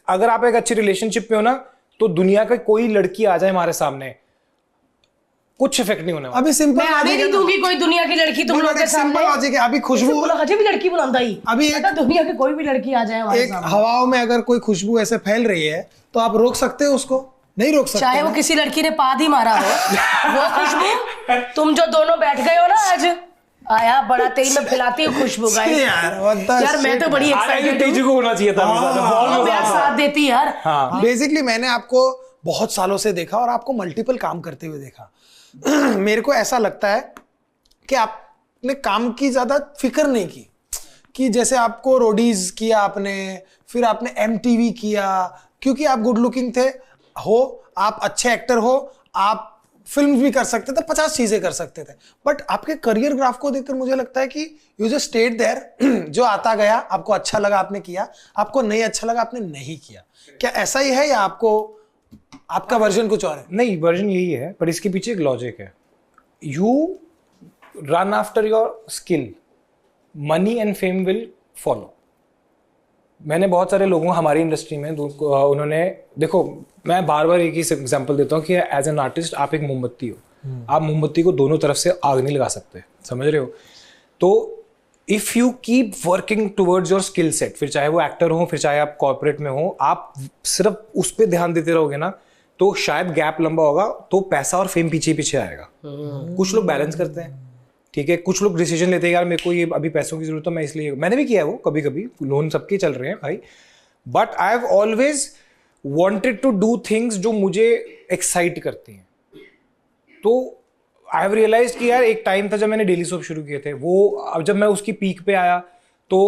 अगर आप एक अच्छी रिलेशनशिप में हो ना तो दुनिया का कोई लड़की आ जाए हमारे सामने कुछ इफेक्ट नहीं होने वाला। अभी सिंपल मैं आने नहीं दूंगी कोई दुनिया की लड़की तुम लोग के सामने। सिंपल लॉजिक है। अभी खुशबू मुझे भी लड़की बुलाता ही अभी दुनिया की कोई भी लड़की आ जाए हमारे एक सामने। हवाओं में अगर कोई खुशबू ऐसे फैल रही है तो आप रोक सकते हो उसको? नहीं रोक सकते। चाहे वो किसी लड़की ने पाद ही मारा हो वो खुशबू, तुम जो दोनों बैठ गए हो ना आज, आया बड़ा तेल में फैलाती हूँ खुशबू का यार। मैं तो बड़ी एक्साइटेड तेजू को होना चाहिए था, हूँ, मेरा साथ देती यार। बेसिकली मैंने आपको बहुत सालों से देखा और आपको मल्टीपल काम करते हुए देखा। मेरे को ऐसा लगता है कि आपने काम की ज्यादा फिक्र नहीं की, कि जैसे आपको रोडीज किया आपने, फिर आपने एमटीवी किया, क्योंकि आप गुड लुकिंग थे हो, आप अच्छे एक्टर हो, आप फिल्म भी कर सकते थे, 50 चीजें कर सकते थे। बट आपके करियर ग्राफ को देखकर मुझे लगता है कि यू जस्ट स्टेड देयर। जो आता गया आपको अच्छा लगा आपने किया, आपको नहीं अच्छा लगा आपने नहीं किया। क्या ऐसा ही है या आपका वर्जन कुछ और है? नहीं, वर्जन यही है, पर इसके पीछे एक लॉजिक है। You run after your skill, money and fame will follow. मैंने बहुत सारे लोगों हमारी इंडस्ट्री में उन्होंने, देखो मैं बार बार एक ही एग्जांपल देता हूँ कि एज एन आर्टिस्ट आप एक मोमबत्ती हो, आप मोमबत्ती को दोनों तरफ से आग नहीं लगा सकते, समझ रहे हो? तो if you keep working towards your skill set, फिर चाहे वो एक्टर हो, फिर चाहे आप कॉर्पोरेट में हो, आप सिर्फ उस पर ध्यान देते रहोगे ना तो शायद गैप लंबा होगा तो पैसा और फेम पीछे पीछे आएगा। कुछ लोग बैलेंस करते हैं, ठीक है, कुछ लोग डिसीजन लेते हैं यार मेरे को ये अभी पैसों की जरूरत है, मैं इसलिए, मैंने भी किया है वो, कभी कभी लोन सबके चल रहे हैं भाई। But I have always wanted to do things जो मुझे एक्साइट करती हैं। तो आई हैव रियलाइज्ड कि यार एक टाइम था जब मैंने डेली सोप शुरू किए थे, वो अब जब मैं उसकी पीक पे आया तो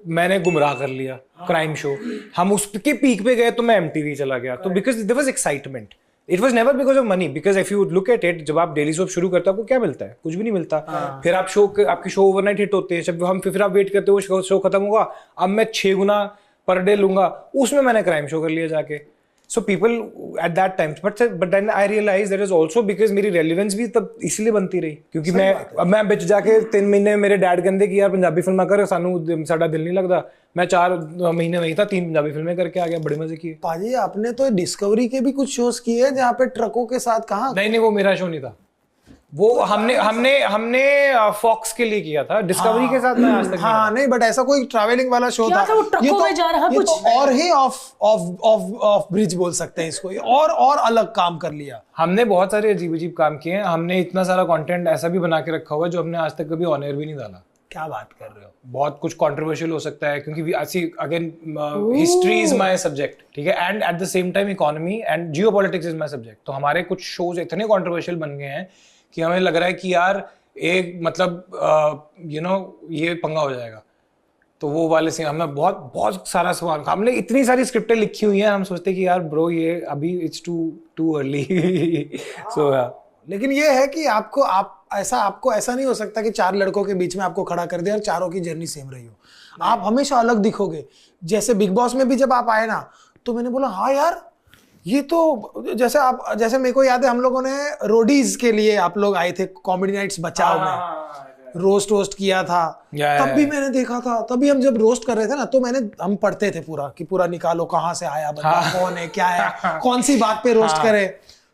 मैंने गुमराह कर लिया क्राइम शो। हम उसके पीक पे गए तो मैं एमटीवी चला गया, तो because there was excitement, it was never because of money. Because if you look at it, जब आप डेली सोप शुरू करते हो आपको क्या मिलता है? कुछ भी नहीं मिलता। फिर आप आपकी शो ओवरनाइट हिट होते हैं, जब हम फिर आप वेट करते हो शो खत्म होगा, अब मैं 6 गुना पर डे लूंगा, उसमें मैंने क्राइम शो कर लिया जाके। So people at that time, but then I realized that is also because मेरी relevance भी तब इसलिए बनती रही, क्योंकि मैं बिच जाके 3 महीने मेरे डैड कहते कि यार पंजाबी फिल्म कर, सानू साडा दिल नहीं लगता। मैं 4 महीने वही था, 3 पंजाबी फिल्में करके आ गया, बड़े मजे किए। पाजी आपने तो डिस्कवरी के भी कुछ शोज किए हैं जहाँ पे ट्रकों के साथ, कहाँ? नहीं, वो मेरा शो नहीं था, वो हमने फॉक्स के लिए किया था। डिस्कवरी के साथ मैं आज तक नहीं, बट ऐसा कोई ट्रैवलिंग वाला शो था, वो ट्रकों में जा रहा कुछ और ही ऑफ ब्रिज बोल सकते हैं इसको, और अलग काम कर लिया। हमने बहुत सारे अजीब अजीब काम किए हैं। हमने इतना सारा कंटेंट ऐसा भी बना के रखा हुआ है जो हमने आज तक कभी ऑन एयर भी नहीं डाला। क्या बात कर रहे हो? बहुत कुछ कंट्रोवर्शियल हो सकता है, क्योंकि again history is my subject, ठीक है, and at the same time economy and geopolitics is my subject. तो हमारे कुछ शोज इतने कंट्रोवर्शियल बन गए हैं कि हमें लग रहा है कि यार एक मतलब ये पंगा हो जाएगा। तो वो वाले से हमने बहुत सारा सवाल, हमने इतनी सारी स्क्रिप्टें लिखी हुई हैं, हम सोचते कि यार ब्रो ये अभी इट्स टू अर्ली। सो लेकिन ये है कि आपको ऐसा नहीं हो सकता कि 4 लड़कों के बीच में आपको खड़ा कर दिया और चारों की जर्नी सेम रही हो। आप हमेशा अलग दिखोगे। जैसे बिग बॉस में भी जब आप आए ना तो मैंने बोला हाँ यार ये तो जैसे मेरे को याद है, हम लोगों ने रोडीज के लिए आप लोग आए थे कॉमेडी नाइट्स बचाओ में, रोस्ट किया था। तब भी मैंने देखा था, तभी हम जब रोस्ट कर रहे थे ना तो हम पढ़ते थे पूरा निकालो कहाँ से आया बंदा, कौन है क्या है, कौन सी बात पे रोस्ट करे।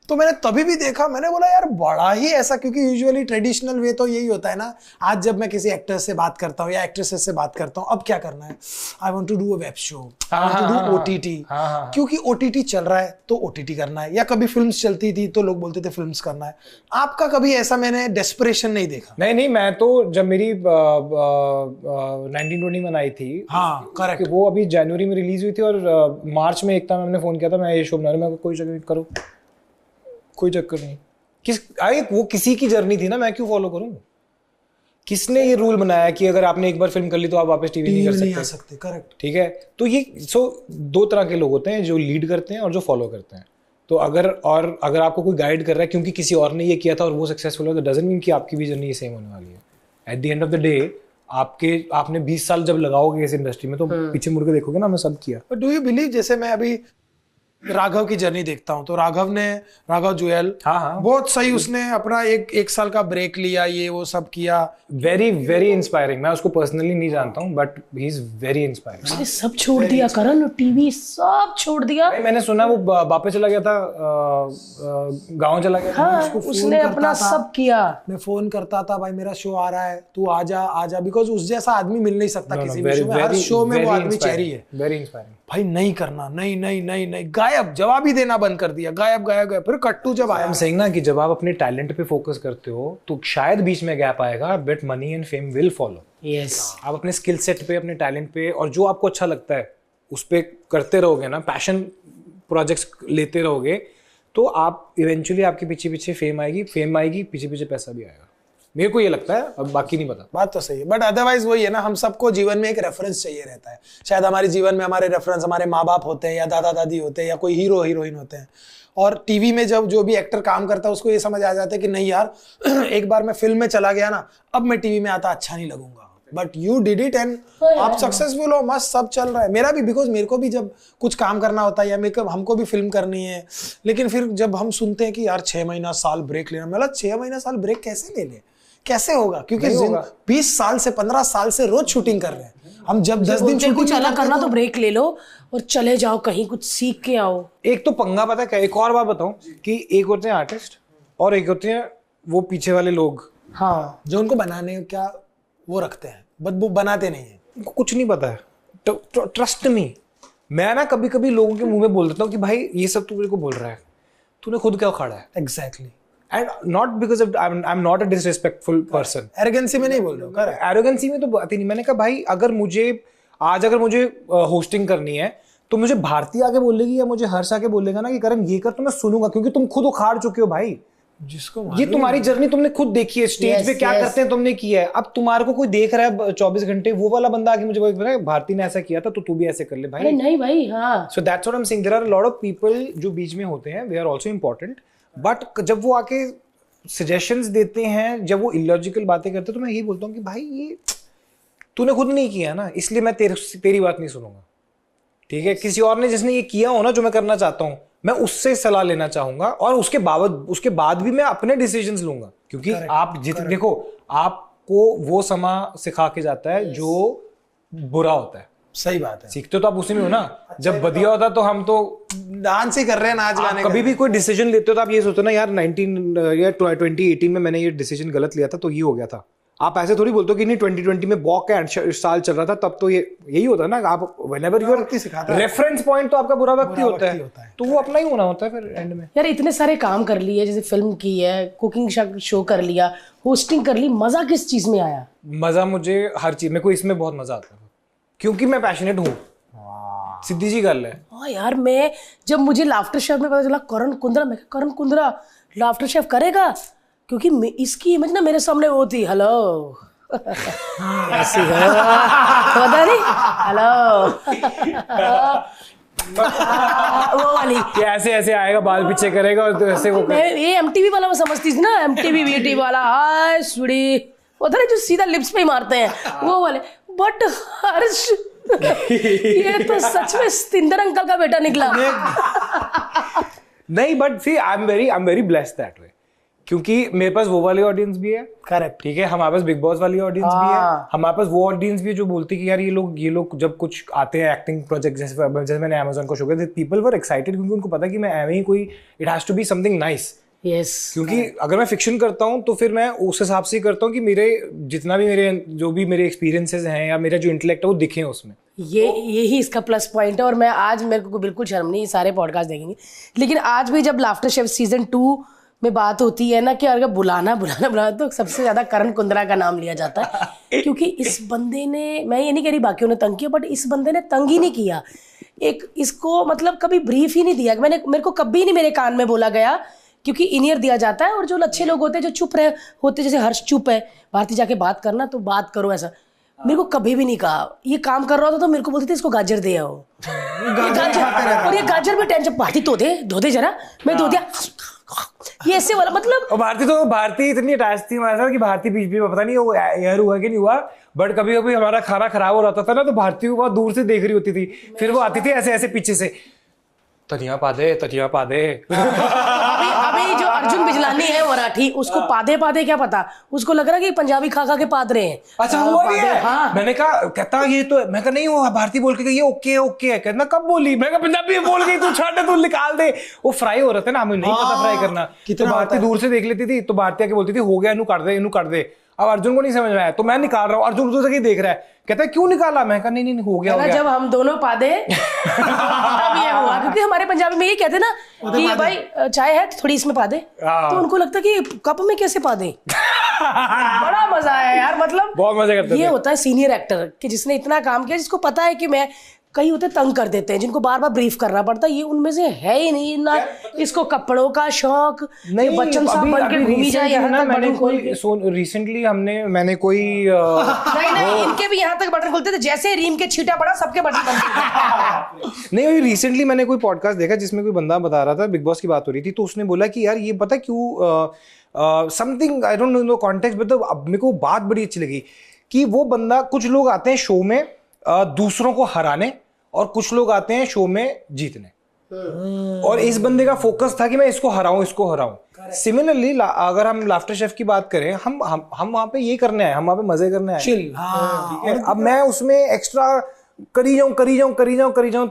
तो मैंने तभी भी देखा, मैंने बोला यार बड़ा ही ऐसा, क्योंकि यूजुअली ट्रेडिशनल वे तो यही होता है ना, आज जब मैं किसी एक्टर से बात करता हूँ या एक्ट्रेसेस से बात करता हूँ, अब क्या करना है, I want to do a web show, I want to do OTT, क्योंकि ओटीटी चल रहा है तो ओटीटी करना है, या कभी फिल्म्स चलती थी तो लोग बोलते थे फिल्म्स करना है। आपका कभी ऐसा मैंने डेस्परेशन नहीं देखा? नहीं, मैं तो जब मेरी 1921 आई थी, हाँ करेक्ट, वो अभी जनवरी में रिलीज हुई थी और मार्च में एकता मैम ने फोन किया था, मैं ये शो बना रही हूं, मैं कोई चक्कर करो, कोई चक्कर नहीं, वो किसी की जर्नी थी ना, मैं क्यों फॉलो करूं? किसने ये रूल बनाया कि अगर आपने एक बार फिल्म कर ली तो आप वापस टीवी नहीं कर सकते? करेक्ट, ठीक है, तो ये दो तरह के लोग होते हैं, जो लीड करते हैं और जो फॉलो करते हैं। तो अगर आपको कोई गाइड कर रहा है क्योंकि किसी और ने ये किया था और वो सक्सेसफुल हो, तो डजंट मीन कि आपकी भी जर्नी सेम होने वाली है। At the end of the day आपने 20 साल जब लगाओगे इस इंडस्ट्री में, तो पीछे मुड़ के देखोगे ना, मैं सब किया। बट डू यू बिलीव, जैसे मैं अभी राघव की जर्नी देखता हूँ, तो राघव जुएल, हाँ, बहुत सही, उसने अपना एक साल का ब्रेक लिया, ये वो सब किया, वेरी वेरी इंस्पायरिंग। मैं उसको पर्सनली नहीं जानता हूँ, but he is very inspiring. उसने सब छोड़ दिया, करण, टीवी सब छोड़ दिया। मैंने सुना वो वापस चला गया था, गाँव चला गया था। हाँ, उसने अपना सब किया। मैं फोन करता था, भाई मेरा शो आ रहा है, तू आजा, बिकॉज उस जैसा आदमी मिल नहीं सकता किसी भी शो में, हर शो में वो आदमी चेहरी है। Very inspiring. भाई नहीं करना, नहीं, गायब, जवाब ही देना बंद कर दिया, गायब। फिर कट्टू जब आया, हम सेइंग ना कि जब आप अपने टैलेंट पे फोकस करते हो तो शायद बीच में गैप आएगा, but money and fame will follow. Yes, आप अपने स्किल सेट पे, अपने टैलेंट पे, और जो आपको अच्छा लगता है उस पे करते रहोगे ना, पैशन प्रोजेक्ट्स लेते रहोगे, तो आप इवेंचुअली आपके पीछे फेम आएगी, पीछे पैसा भी आएगा। मेरे को ये लगता है, अब बाकी नहीं पता। बात तो सही है, बट अदरवाइज वही है ना, हम सबको जीवन में एक रेफरेंस चाहिए रहता है। शायद हमारे जीवन में हमारे रेफरेंस हमारे माँ बाप होते हैं, या दादा दादी होते हैं, या कोई हीरो हीरोइन होते हैं। और टीवी में जब जो भी एक्टर काम करता है उसको ये समझ आ जाता है कि नहीं यार एक बार मैं फिल्म में चला गया ना, अब मैं टीवी में आता अच्छा नहीं लगूंगा। But you did it and आप सक्सेसफुल हो, मस्त, सब चल रहा है। मेरा भी, बिकॉज मेरे को भी जब कुछ काम करना होता है, या हमको भी फिल्म करनी है, लेकिन फिर जब हम सुनते हैं कि यार 6 महीना साल ब्रेक लेना, मतलब 6 महीना साल ब्रेक कैसे ले ले, कैसे होगा? क्योंकि 20 साल से 15 साल से रोज शूटिंग कर रहे हैं हम। जब 10 दिन शूटिंग कुछ अलग करना तो ब्रेक ले लो और चले जाओ कहीं, कुछ सीख के आओ। एक तो पंगा पता है क्या, एक और बात बताऊं, कि एक होते हैं आर्टिस्ट और एक होते हैं वो पीछे वाले लोग, हाँ, जो उनको बनाने क्या वो रखते हैं, बट वो बनाते नहीं है, उनको कुछ नहीं पता है। ट्रस्ट मी, मैं ना कभी कभी लोगों के मुंह में बोल देता हूँ कि भाई ये सब तू मेरे को बोल रहा है, तूने खुद क्या उखाड़ा है? Exactly. And not because of I'm not a disrespectful person. Arrogancy में नहीं बोल रहा हूँ, एरोगेंसी में तो बात ही नहीं। मैंने कहा भाई अगर मुझे होस्टिंग करनी है तो मुझे भारती आके बोलेगी या मुझे हर्ष आके बोलेगा ना कि करण ये कर, तो मैं सुनूंगा, क्योंकि तुम खुद उखाड़ चुके हो भाई। जिसको ये तुम्हारी जर्नी तुमने खुद देखी है, स्टेज पे क्या करते हैं तुमने किया है। अब तुम्हारे को कोई देख रहा है 24 घंटे, वो वाला बंदा आके मुझे बोलेगा भारती ने ऐसा किया था तो तू भी ऐसे कर ले भाई। नहीं भाई, हाँ। So that's what I'm saying. There are a lot of people जो बीच में होते हैं, they are also important. But जब वो आके सजेशंस देते हैं, जब वो इलॉजिकल बातें करते हैं, तो मैं यही बोलता हूँ कि भाई ये तूने खुद नहीं किया ना, इसलिए मैं तेरी बात नहीं सुनूंगा। ठीक है, किसी और ने जिसने ये किया हो ना जो मैं करना चाहता हूँ, मैं उससे सलाह लेना चाहूंगा, और उसके बाद भी मैं अपने डिसीजंस लूंगा। क्योंकि आप देखो, आपको वो समा सिखा के जाता है जो बुरा होता है। सही बात है, सीखते तो आप उसी में हो ना। जब बढ़िया होता तो हम तो डांस ही कर रहे हैं, नाच गाने। कभी भी कोई डिसीजन लेते हो तो आप ये सोचते हो ना यार 2018 में मैंने ये डिसीजन गलत लिया था तो ये हो गया था। आप ऐसे थोड़ी बोलते हो कि नहीं 2020 में बॉक का साल चल रहा था तब तो ये यही होता है ना। आप व्हेनेवर योर रेफरेंस पॉइंट तो आपका बुरा वक्त ही होता है, तो वो अपना ही होना होता है फिर एंड में। यार इतने सारे काम कर लिए, जैसे फिल्म की है, कुकिंग शो कर लिया, होस्टिंग कर ली, मजा किस चीज में आया? मजा मुझे हर चीज, मेरे को इसमें बहुत मजा आता है क्योंकि मैं पैशनेट हूँ। सीधी जी गल है। हाँ यार, मैं जब मुझे लाफ्टर शेफ में पता चला करण कुंद्रा, मैं करण कुंद्रा लाफ्टर शेफ करेगा, क्योंकि इसकी इमेज ना मेरे सामने वो थी, हेलो ऐसी है पता नहीं, हेलो वो वाली कि ऐसे ऐसे आएगा, बाल पीछे करेगा और तो ऐसे वो ये एमटीवी वाला मैं समझती थी ना, एमटीवी वीटी वाला, हाय सुड़ी होता है जो सीधा लिप्स पे ही मारते हैं वो वाले। बट हर्ष ये तो सच में स्तिंदर अंकल का बेटा निकला। नहीं, but see I am very blessed that way क्योंकि मेरे पास वो वाली ऑडियंस भी है, करेक्ट, ठीक है, हमारे पास बिग बॉस वाली ऑडियंस भी है, हमारे पास वो ऑडियंस भी है जो बोलती है कि यार ये लोग जब कुछ आते हैं एक्टिंग प्रोजेक्ट, जैसे मैंने अमेज़न को शो किया, पीपल वर एक्साइटेड क्योंकि उनको पता है कि मैं एवं ही कोई, it has to be something nice. Yes, क्योंकि अगर मैं फिक्शन करता हूँ तो फिर मैं उस हिसाब से करता हूँ कि जो भी मेरे एक्सपीरियंसेस हैं या मेरा जो इंटेलेक्ट है वो दिखे उसमें। यही इसका प्लस पॉइंट है। और मैं आज, मेरे को बिल्कुल शर्म नहीं, सारे पॉडकास्ट देखेंगे, लेकिन आज भी जब लाफ्टर शेफ सीजन 2 में बात होती है ना कि अगर बुलाना तो सबसे ज्यादा करण कुंद्रा का नाम लिया जाता है, क्योंकि इस बंदे ने, मैं ये नहीं कह रही बाकियों ने तंग किया, बट इस बंदे ने तंग ही नहीं किया। इसको मतलब कभी ब्रीफ ही नहीं दिया। मेरे को कभी नहीं मेरे कान में बोला गया, क्योंकि इनियर दिया जाता है, और जो अच्छे लोग होते हैं जो चुप रहे होते, जैसे हर्ष चुप है, भारती जाके बात करना तो बात करो, ऐसा मेरे को कभी भी नहीं कहा। ये काम कर रहा था तो मेरे को बोलते थे इसको गाजर दे आओ, और ये गाजर में टेंशन, भारती धो दे जरा, मैं धो दिया, ये ऐसे वाला मतलब। और भारती इतनी अटैच थी हमारे साथ कि भारती बीच में पता नहीं वो एयर हुआ कि नहीं हुआ, बट कभी कभी हमारा खाना खराब हो रहा था ना तो भारती को बहुत दूर से देख रही होती थी, फिर वो आती थी ऐसे ऐसे पीछे से, तजिया पा दे। अभी जो अर्जुन बिजलानी है मराठी, उसको पादे क्या पता, उसको लग रहा है कि पंजाबी खा के पाद रहे हैं। अच्छा, हुआ भी है? हाँ। मैंने कहा, कहता ये तो, मैं कहा नहीं, वो भारती बोल के ये ओके है, कहना कब बोली, मैं कहा पंजाबी बोल गई, तू छाटे, तू निकाल दे। वो फ्राई हो रहे थे ना, हमें नहीं पता फ्राई करना, तो भारती दूर से देख लेती थी, तो भारती आके बोलती थी हो गया, इनू काट दे। अब अर्जुन को नहीं समझ में आया तो मैं निकाल रहा हूँ, अर्जुन उधर से देख रहा है, कहता है क्यों निकाला, मैं कहा नहीं हो गया। जब हम दोनों पादे तब ये हुआ, क्योंकि हमारे पंजाबी में ये कहते ना कि भाई चाय है थोड़ी इसमें पा दे, तो उनको लगता कि कप में कैसे पा दे। बड़ा मजा आया यार, मतलब बहुत मजा करते थे। ये होता है सीनियर एक्टर कि जिसने इतना काम किया, जिसको पता है कि मैं, कई होते तंग कर देते हैं जिनको बार बार ब्रीफ करना पड़ता है, ये उनमें से है ही नहीं ना, इसको कपड़ों का शौक, नहीं बच्चन साहब बन के घूमी जाए यहाँ तक बटन खोल के। रिसेंटली मैंने कोई नहीं इनके भी यहाँ तक बटन खोलते थे, जैसे रीम के छींटा पड़ा सबके बटन बंद। नहीं, रिसेंटली मैंने कोई पॉडकास्ट देखा जिसमें कोई बंदा बता रहा था, बिग बॉस की बात हो रही थी, तो उसने बोला कि यार ये पता क्यों, something I don't know context, but अब मेरे को बात बड़ी अच्छी लगी कि वो बंदा, कुछ लोग आते हैं शो में दूसरों को हराने, और कुछ लोग आते हैं शो में जीतने, और इस बंदे का फोकस था कि मैं इसको हराऊं। सिमिलरली अगर हम लाफ्टर शेफ की बात करें, हम वहां पे ये करने आए, हम वहां पे मजे करने आए, चिल। हाँ, अब मैं उसमें एक्स्ट्रा करी जाऊं,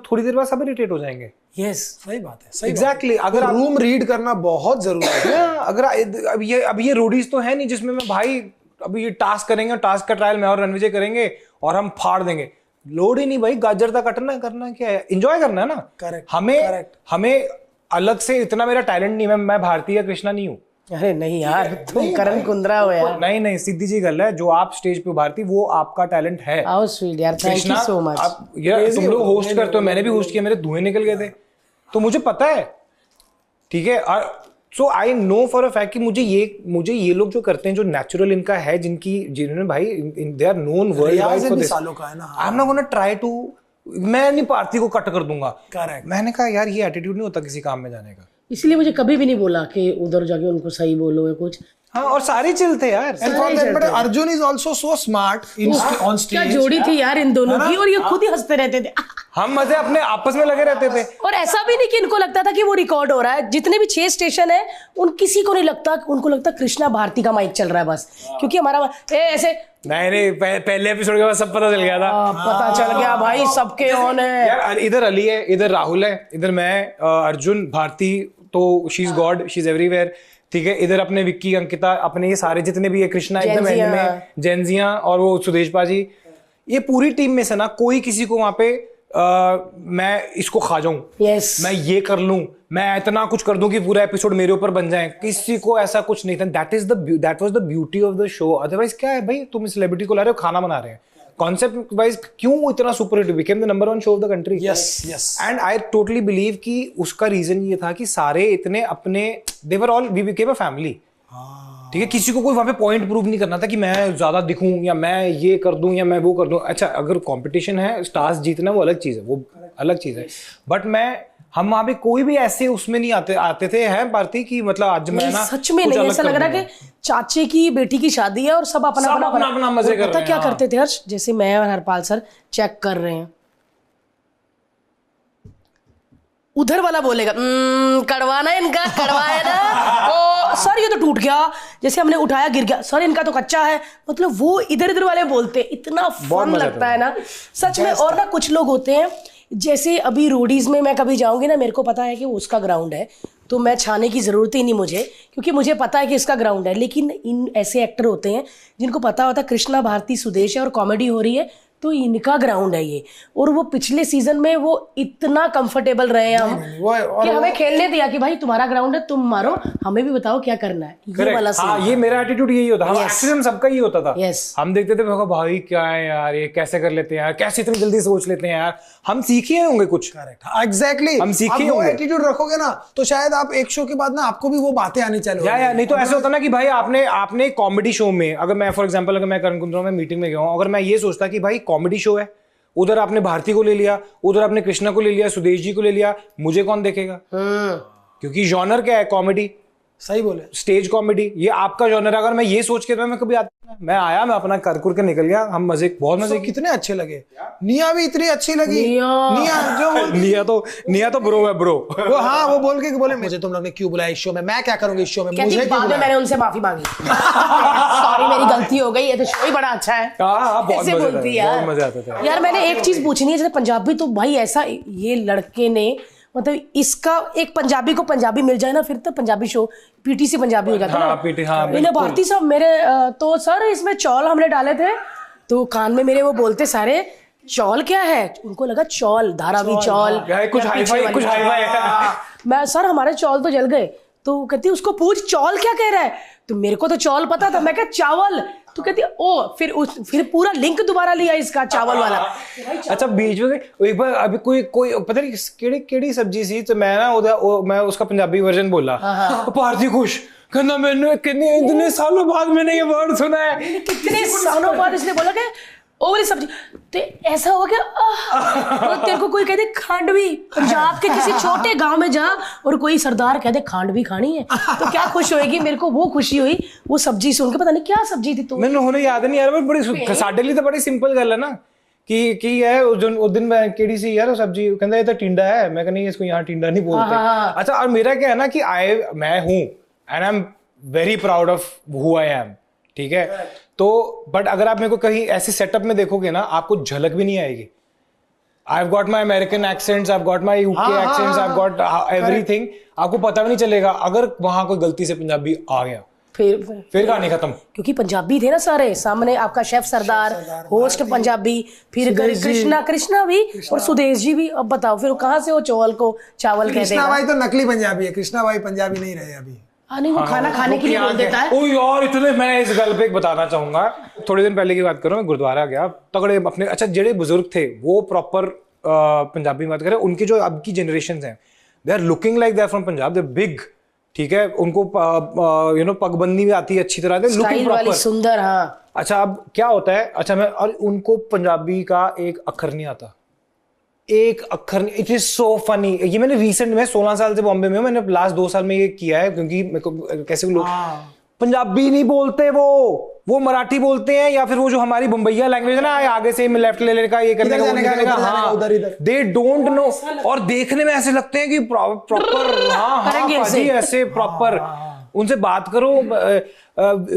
थोड़ी देर बाद सब इरिटेट हो जाएंगे। यस, सही बात है, एग्जैक्टली। अगर रूम रीड करना बहुत जरूरी है। अगर अब ये रोडीज तो है नहीं जिसमें मैं भाई अभी ये टास्क करेंगे, टास्क का ट्रायल मैं और रणविजय करेंगे और हम फाड़ देंगे, लोड ही नहीं भाई, गाजर तक कटना करना क्या है, एंजॉय करना है ना। करेक्ट, हमें अलग से इतना मेरा टैलेंट नहीं है, मैं भारती या कृष्णा नहीं हूँ। अरे नहीं यार, तुम करण कुंद्रा हो यार। नहीं, सीधी जी गल है, जो आप स्टेज पे भारती, वो आपका टैलेंट है। हाउ स्वीट यार, थैंक यू सो मच। आप तुम लोग होस्ट करते हो, मैंने भी होस्ट किया, मेरे धुएं निकल गए थे, तो मुझे पता है, ठीक है। So I know for a fact कि मुझे ये लोग जो करते हैं, जो नेचुरल इनका है, जिन्होंने भाई they are known world wide for this, सालों का है ना। I am not gonna try to, मैं नहीं भारती को कट कर दूंगा। करेक्ट। मैंने कहा यार ये एटीट्यूड नहीं होता किसी काम में जाने का, इसलिए मुझे कभी भी नहीं बोला कि उधर जाके उनको सही बोलो या कुछ। हाँ, और सारे चिल थे यार। But Arjun is also so smart on stage. क्या जोड़ी थी यार इन दोनों की, और ये खुद ही हंसते रहते थे। हम मजे अपने आपस में लगे रहते थे, और ऐसा भी नहीं कि इनको लगता था कि वो रिकॉर्ड हो रहा है। जितने भी 6 स्टेशन है, उन किसी को नहीं लगता, उनको लगता कृष्णा भारती का माइक चल रहा है बस, क्योंकि हमारा ऐसे नहीं पहले एपिसोड के बाद सब पता चल गया था। पता चल गया भाई, सबके ऑन है यार। इधर अली है, इधर राहुल है, इधर मैं, अर्जुन, भारती तो she is God, she is everywhere, ठीक है। इधर अपने विक्की, अंकिता, अपने ये सारे जितने भी है, कृष्णा एकदम एंड में, जेंजिया और वो सुदेश पाजी, ये पूरी टीम में से ना कोई किसी को वहां पे मैं इसको खा जाऊं, मैं ये कर लूं, मैं इतना कुछ कर दूं कि पूरा एपिसोड मेरे ऊपर बन जाए, किसी को ऐसा कुछ नहीं था। That was the beauty of the show. Otherwise क्या है भाई, तुम सेलिब्रिटी को ला रहे हो, खाना बना रहे हैं, कॉन्सेप्ट वाइज क्यों इतना super hit, became the number 1 show of the country. Yes and I totally believe कि उसका रीजन ये था कि सारे इतने अपने, they were all, we became a family, ठीक है। किसी को कोई वहां पे पॉइंट प्रूव नहीं करना था कि मैं ज्यादा दिखूं या मैं ये कर दूं या मैं वो कर दूं। अच्छा, अगर कंपटीशन है, स्टार्स जीतना वो अलग चीज है, वो अलग चीज है, बट हम वहां पे कोई भी ऐसे उसमें नहीं आते थे हैं भारती की, मतलब आज मैं ना सच में नहीं, ऐसा लग रहा है कि चाचे की बेटी की शादी है और सब अपना मजे कर रहे हैं। क्या करते थे हर्ष, जैसे मैं और हरपाल सर चेक कर रहे हैं, उधर वाला बोलेगा कड़वाना है इनका, कड़वाया ना ओ सर ये तो टूट गया, जैसे हमने उठाया गिर गया, सर इनका तो कच्चा है, मतलब वो इधर इधर वाले बोलते हैं, इतना फन लगता है ना सच में। और ना कुछ लोग होते हैं जैसे अभी रोडीज में मैं कभी जाऊंगी ना, मेरे को पता है कि वो उसका ग्राउंड है तो मैं छाने की ज़रूरत ही नहीं मुझे, क्योंकि मुझे पता है कि इसका ग्राउंड है। लेकिन इन ऐसे एक्टर होते हैं जिनको पता होता है कृष्णा भारती सुदेश है और कॉमेडी हो रही है तो इनका ग्राउंड है ये, और वो पिछले सीजन में वो इतना कंफर्टेबल रहे हम कि हमें खेलने दिया कि भाई तुम्हारा ग्राउंड है तुम मारो, हमें भी बताओ क्या करना है, ये वाला सीन। हाँ, ये मेरा एटीट्यूड यही होता था, एक्चुअली सबका ही होता था। हम देखते थे भाई क्या है यार, ये कैसे कर लेते हैं यार, कैसे इतनी जल्दी सोच लेते हैं यार, हम सीखे होंगे कुछ। एग्जैक्टली, हम सीखे होंगे। एटीट्यूड रखोगे ना तो शायद आप एक शो के बाद ना आपको भी वो बातें आनी चाहिए यार नहीं तो ऐसा होता ना कि भाई आपने कॉमेडी शो में, अगर मैं फॉर एग्जांपल अगर मैं करण कुंद्रा में मीटिंग में गया हूं, अगर मैं ये सोचता कि भाई कॉमेडी शो है, उधर आपने भारती को ले लिया, उधर आपने कृष्णा को ले लिया, सुदेश जी को ले लिया, मुझे कौन देखेगा? क्योंकि जॉनर क्या है? कॉमेडी। सही बोले, स्टेज कॉमेडी, ये आपका जॉनर है। अगर मैं ये सोच के तो मैं कभी मैं आया, मैं अपना कर के निकल गया, हम बहुत मजे कितने अच्छे लगे। निया भी इतनी अच्छी लगी। निया तो ब्रो है ब्रो। वो हाँ वो बोल के बोले मुझे तुम लोग ने क्यों बुलाया इस शो में, मैं क्या करूंगी इस शो में, मुझे क्यों बुलाया? मैंने उनसे माफी मांगी सॉरी मेरी गलती हो गई, ये तो शो ही बड़ा अच्छा है। बहुत मजा आता था यार। मैंने एक चीज पूछनी है, जैसे पंजाबी तो भाई ऐसा ये लड़के ने मतलब इसका एक पंजाबी को पंजाबी मिल जाए ना फिर तो पंजाबी शो पीटीसी पंजाबी हो जाता है ना। इन्हें भारती साहब मेरे तो सर इसमें चौल हमने डाले थे, तो कान में मेरे वो बोलते सारे चौल क्या है, उनको लगा चौल धारावी चौल कुछ हाई-फाई मैं सर हमारे चौल तो जल गए, तो कहती उसको पूछ चौल क्या कह रहा है, तो मेरे को तो चौल पता था, मैं क्या चावल, तो कहती ओ फिर पूरा लिंक दोबारा लिया इसका चावल वाला। अच्छा बीच में एक बार अभी कोई पता नहीं केड़ी सब्जी सी, तो मैं ना मैं उसका पंजाबी वर्जन बोला, भारती खुश कहना मैंने इतने सालों बाद मैंने ये वर्ड सुना है, कितने सालों बाद इसने बोला कि ओ वाली सब्जी, तो ऐसा हो गया तो तेरे को कोई कहते खांडवी, पंजाब के किसी छोटे गांव में जा और कोई सरदार कहते खांडवी खानी है तो क्या खुश होएगी। मेरे को वो खुशी हुई वो सब्जी सुन के, पता नहीं क्या सब्जी थी तो मैंने होने याद नहीं यार, बड़ी साडे लिए तो बड़ी सिंपल गल है ना कि है उस दिन मैं केड़ी सी यार सब्जी कहता ये तो टिंडा है, मैं नहीं इसको यहाँ टिंडा नहीं बोलते। अच्छा और मेरा क्या है ना कि मैं हूँ and I am very proud of who I am, ठीक है, तो बट अगर आप मेरे को कहीं ऐसे सेटअप में देखोगे ना आपको झलक भी नहीं आएगी। I've got my American accents, I've got my UK accents, I've got everything, आपको पता भी नहीं चलेगा अगर वहां कोई गलती से पंजाबी आ गया, फिर कहानी खत्म। क्योंकि पंजाबी थे ना सारे सामने, आपका शेफ सरदार होस्ट पंजाबी, फिर कृष्णा भी और सुदेश जी भी। अब बताओ फिर कहाँ से वो चौल को चावल कहते हैं? कृष्णा भाई तो नकली पंजाबी है, कृष्णा भाई पंजाबी नहीं रहे अभी। नहीं वो खाना खाने के लिए बोल देता है। ओ यार इतने मैं इस गल पे एक बताना चाहूंगा, थोड़े दिन पहले की बात करूं, मैं गुरुद्वारा गया, तगड़े अपने अच्छा जेडे बुजुर्ग थे वो प्रॉपर पंजाबी में बात करें, उनकी जो अब की जनरेशन हैं they are looking like they are from Punjab, they big, ठीक है, उनको पगबंदी भी आती है अच्छी तरह से, लुकिंग प्रॉपर सुंदर। हाँ अच्छा अब क्या होता है, अच्छा मैं और उनको पंजाबी का एक अक्षर नहीं आता, एक अक्षर। इट इज सो फनी, ये मैंने रिसेंट में 16 साल से बॉम्बे में, मैंने लास्ट 2 साल में ये किया है, क्योंकि मेरे को कैसे लोग पंजाबी नहीं बोलते, वो मराठी बोलते हैं, या फिर वो जो हमारी बम्बैया लैंग्वेज है ना, आगे से लेफ्ट ले लेने का, ये करने का, हाँ दे डोंट नो, और देखने में ऐसे लगते हैं कि प्रॉपर हाँ ऐसे प्रॉपर। उनसे बात करो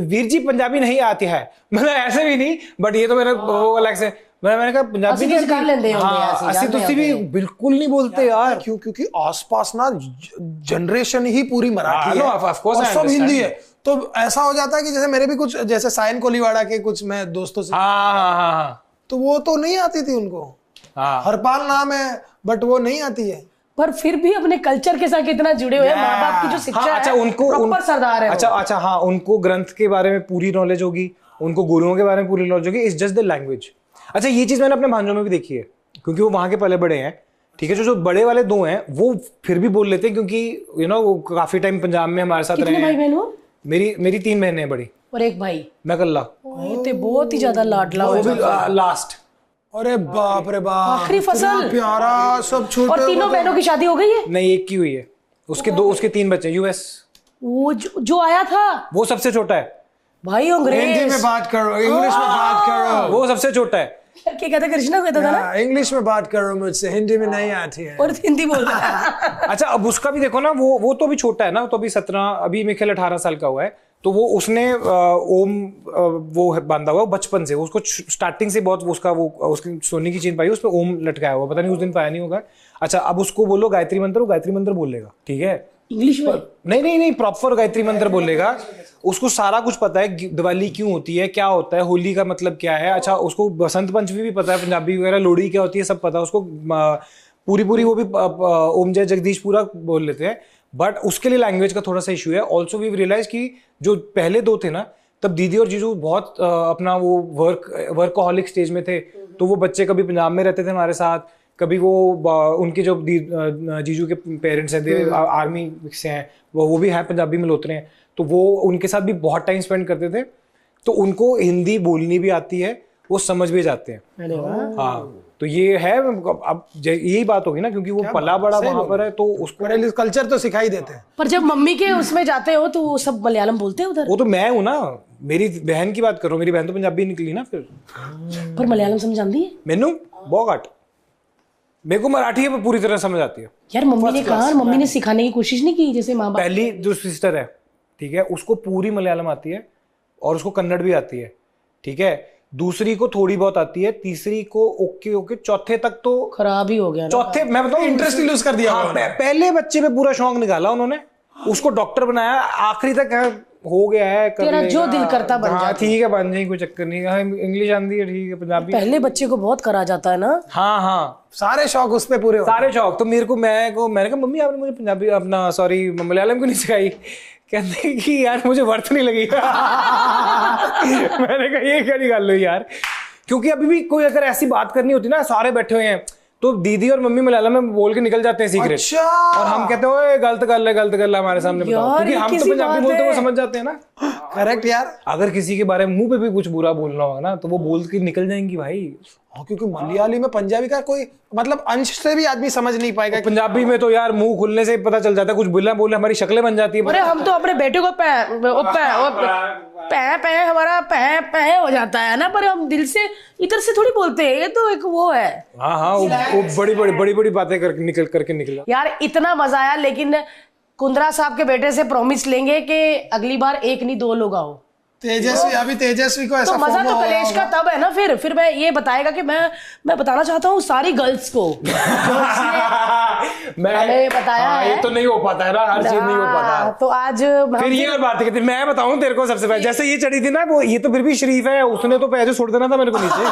वीर जी पंजाबी नहीं आती है, मतलब ऐसे भी नहीं, बट ये तो मेरा वो अलग से, मैंने कहा पंजाबी नहीं भी बिल्कुल नहीं बोलते यार। क्यों? क्योंकि आसपास ना जनरेशन ही पूरी मराठी है और सब हिंदी है, तो ऐसा हो जाता है कि जैसे मेरे भी कुछ जैसे साइन कोलीवाड़ा के कुछ मैं दोस्तों से, तो वो तो नहीं आती थी उनको, हरपाल नाम है बट वो नहीं आती है, पर फिर भी अपने कल्चर के साथ कितना जुड़े हुए हैं, माँ बाप की जो शिक्षा अच्छा है उनको सरदार है। अच्छा हाँ उनको ग्रंथ के बारे में पूरी नॉलेज होगी, उनको गुरुओं के बारे में पूरी नॉलेज होगी, इट्स जस्ट द लैंग्वेज। अच्छा ये चीज मैंने अपने भांजों में भी देखी है, क्योंकि वो वहां के पले बड़े हैं, ठीक है, जो बड़े वाले 2 हैं वो फिर भी बोल लेते हैं, क्योंकि वो काफी टाइम पंजाब में हमारे साथ रहे हैं। भाई बहन हो? मेरी 3 बहनें हैं बड़ी, और एक भाई, मैं कल्ला। बहुत ही ज्यादा लाडला वो भी लास्ट। अरे बाप रे बाप, आखिरी फसल, प्यारा, सब छोटे। और तीनों बहनों की शादी हो गई है? नहीं, एक की हुई है, उसके 3 बच्चे यूएस। वो जो आया था वो सबसे छोटा है भाई, अंग्रेज। हिंदी में बात करो, इंग्लिश में बात करो, वो सबसे छोटा है। क्या कहता कृष्णा कहता था ना, इंग्लिश में बात करो मुझसे, हिंदी में नहीं आती है। और हिंदी बोलता है। अच्छा, अब उसका भी देखो ना, वो तो अभी छोटा है ना, तो अभी 17, अभी मेरे ख्याल 18 साल का हुआ है। तो वो उसने ओम वो बांधा हुआ बचपन से, उसको स्टार्टिंग से बहुत उसका वो उसकी सोने की चेन पाई, उस पर ओम लटकाया हुआ, पता नहीं उस दिन पाया नहीं होगा। अच्छा, अब उसको बोलो गायत्री मंत्र, वो गायत्री मंत्र बोलेगा, ठीक है, इंग्लिश में? नहीं, प्रॉपर गायत्री मंत्र बोलेगा। उसको सारा कुछ पता है, दिवाली क्यों होती है, क्या होता है, होली का मतलब क्या है। अच्छा, उसको बसंत पंचमी भी पता है, पंजाबी वगैरह, लोहड़ी क्या होती है सब पता है उसको, पूरी वो भी ओम जय जगदीश पूरा बोल लेते हैं। बट उसके लिए लैंग्वेज का थोड़ा सा इशू है। ऑल्सो वी रियलाइज कि जो पहले 2 थे ना, तब दीदी और जीजू बहुत अपना वो वर्कहॉलिक स्टेज में थे। तो वो बच्चे कभी पंजाब में रहते थे हमारे साथ, कभी वो उनके जो जीजू के पेरेंट्स हैं आर्मी से हैं, वो भी हैं पंजाबी मल्होत्रे हैं, तो वो उनके साथ भी बहुत टाइम स्पेंड करते थे। तो उनको हिंदी बोलनी भी आती है, वो समझ भी जाते हैं। अरे वाह। हाँ, तो ये है। अब यही बात होगी ना, क्योंकि वो पला बड़ा वहां पर है, तो उसको कल्चर तो सिखाई देते हैं। पर जब मम्मी के उसमें जाते हो तो वो सब मलयालम बोलते हैं उधर? वो तो मैं हूँ ना, मेरी बहन की बात कर रहा हूँ, मेरी बहन तो पंजाबी निकली ना फिर। पर मलयालम समझ आती है? मैनू बहुत घट, मेरे को मराठी है पूरी तरह समझ आती है। यार मम्मी ने सिखाने की कोशिश नहीं की, जैसे माँ बाप? पहली जो सिस्टर है, ठीक है, उसको पूरी मलयालम आती है और उसको कन्नड़ भी आती है, ठीक है। दूसरी को थोड़ी बहुत आती है, तीसरी को ओके, चौथे तक तो खराब ही हो गया ना। चौथे मैं बताऊं इंटरेस्ट लूज कर दिया। हाँ, पहले बच्चे पे पूरा शौक निकाला उन्होंने, उसको डॉक्टर बनाया, आखिरी तक हो गया है। तेरा जो दिल करता बन जाता। ठीक है, बन जाए, कोई चक्कर नहीं। इंग्लिश आंदी है, ठीक है, पंजाबी। पहले बच्चे को बहुत करा जाता है ना। हाँ, सारे शौक उस पे पूरे सारे शौक। तो मैंने कहा मम्मी आपने मुझे पंजाबी अपना सॉरी मलयालम क्यों नहीं सिखाई? कहते कि यार मुझे वर्थ नहीं लगी। मैंने कहा ये क्या निकाल लो यार, क्योंकि अभी भी कोई अगर ऐसी बात करनी होती ना, सारे बैठे हुए हैं, तो दीदी और मम्मी मलयालम में बोल के निकल जाते हैं सीक्रेट। अच्छा। और हम कहते हैं गलत कर ले हमारे सामने बताओ, क्योंकि हम तो पंजाबी बोलते हैं, वो समझ जाते हैं ना। करेक्ट यार। अगर किसी के बारे में मुंह पे भी कुछ बुरा बोलना होगा ना, तो वो बोल के निकल जाएंगी भाई। हाँ, क्योंकि मलयाली में पंजाबी का कोई मतलब अंश से भी आदमी समझ नहीं पाएगा। पंजाबी में तो यार मुंह खुलने से पता चल जाता है, कुछ बोले हमारी शक्लें बन जाती है। अरे हम तो अपने बेटे को पै हमारा पै हो जाता है ना, पर हम दिल से इधर से थोड़ी बोलते हैं, ये तो एक वो है। हाँ, वो बड़ी बातें करके निकला। यार इतना मजा आया, लेकिन कुंद्रा साहब के बेटे से प्रॉमिस लेंगे कि अगली बार 1 नहीं 2 लोग आओ। तेजस्वी को ऐसा तो मजा तो कलेश का तब है ना, फिर मैं ये बताएगा कि मैं बताना चाहता हूँ सारी गर्ल्स को। मैंने बताया है, ये तो नहीं हो पाता है ना, हर चीज नहीं हो पाता। तो आज फिर ये और बात है, मैं बताऊं तेरे को सबसे पहले, जैसे ये चढ़ी थी ना, वो ये तो फिर भी शरीफ है, उसने तो पैसे छोड़ देना था मेरे को नीचे।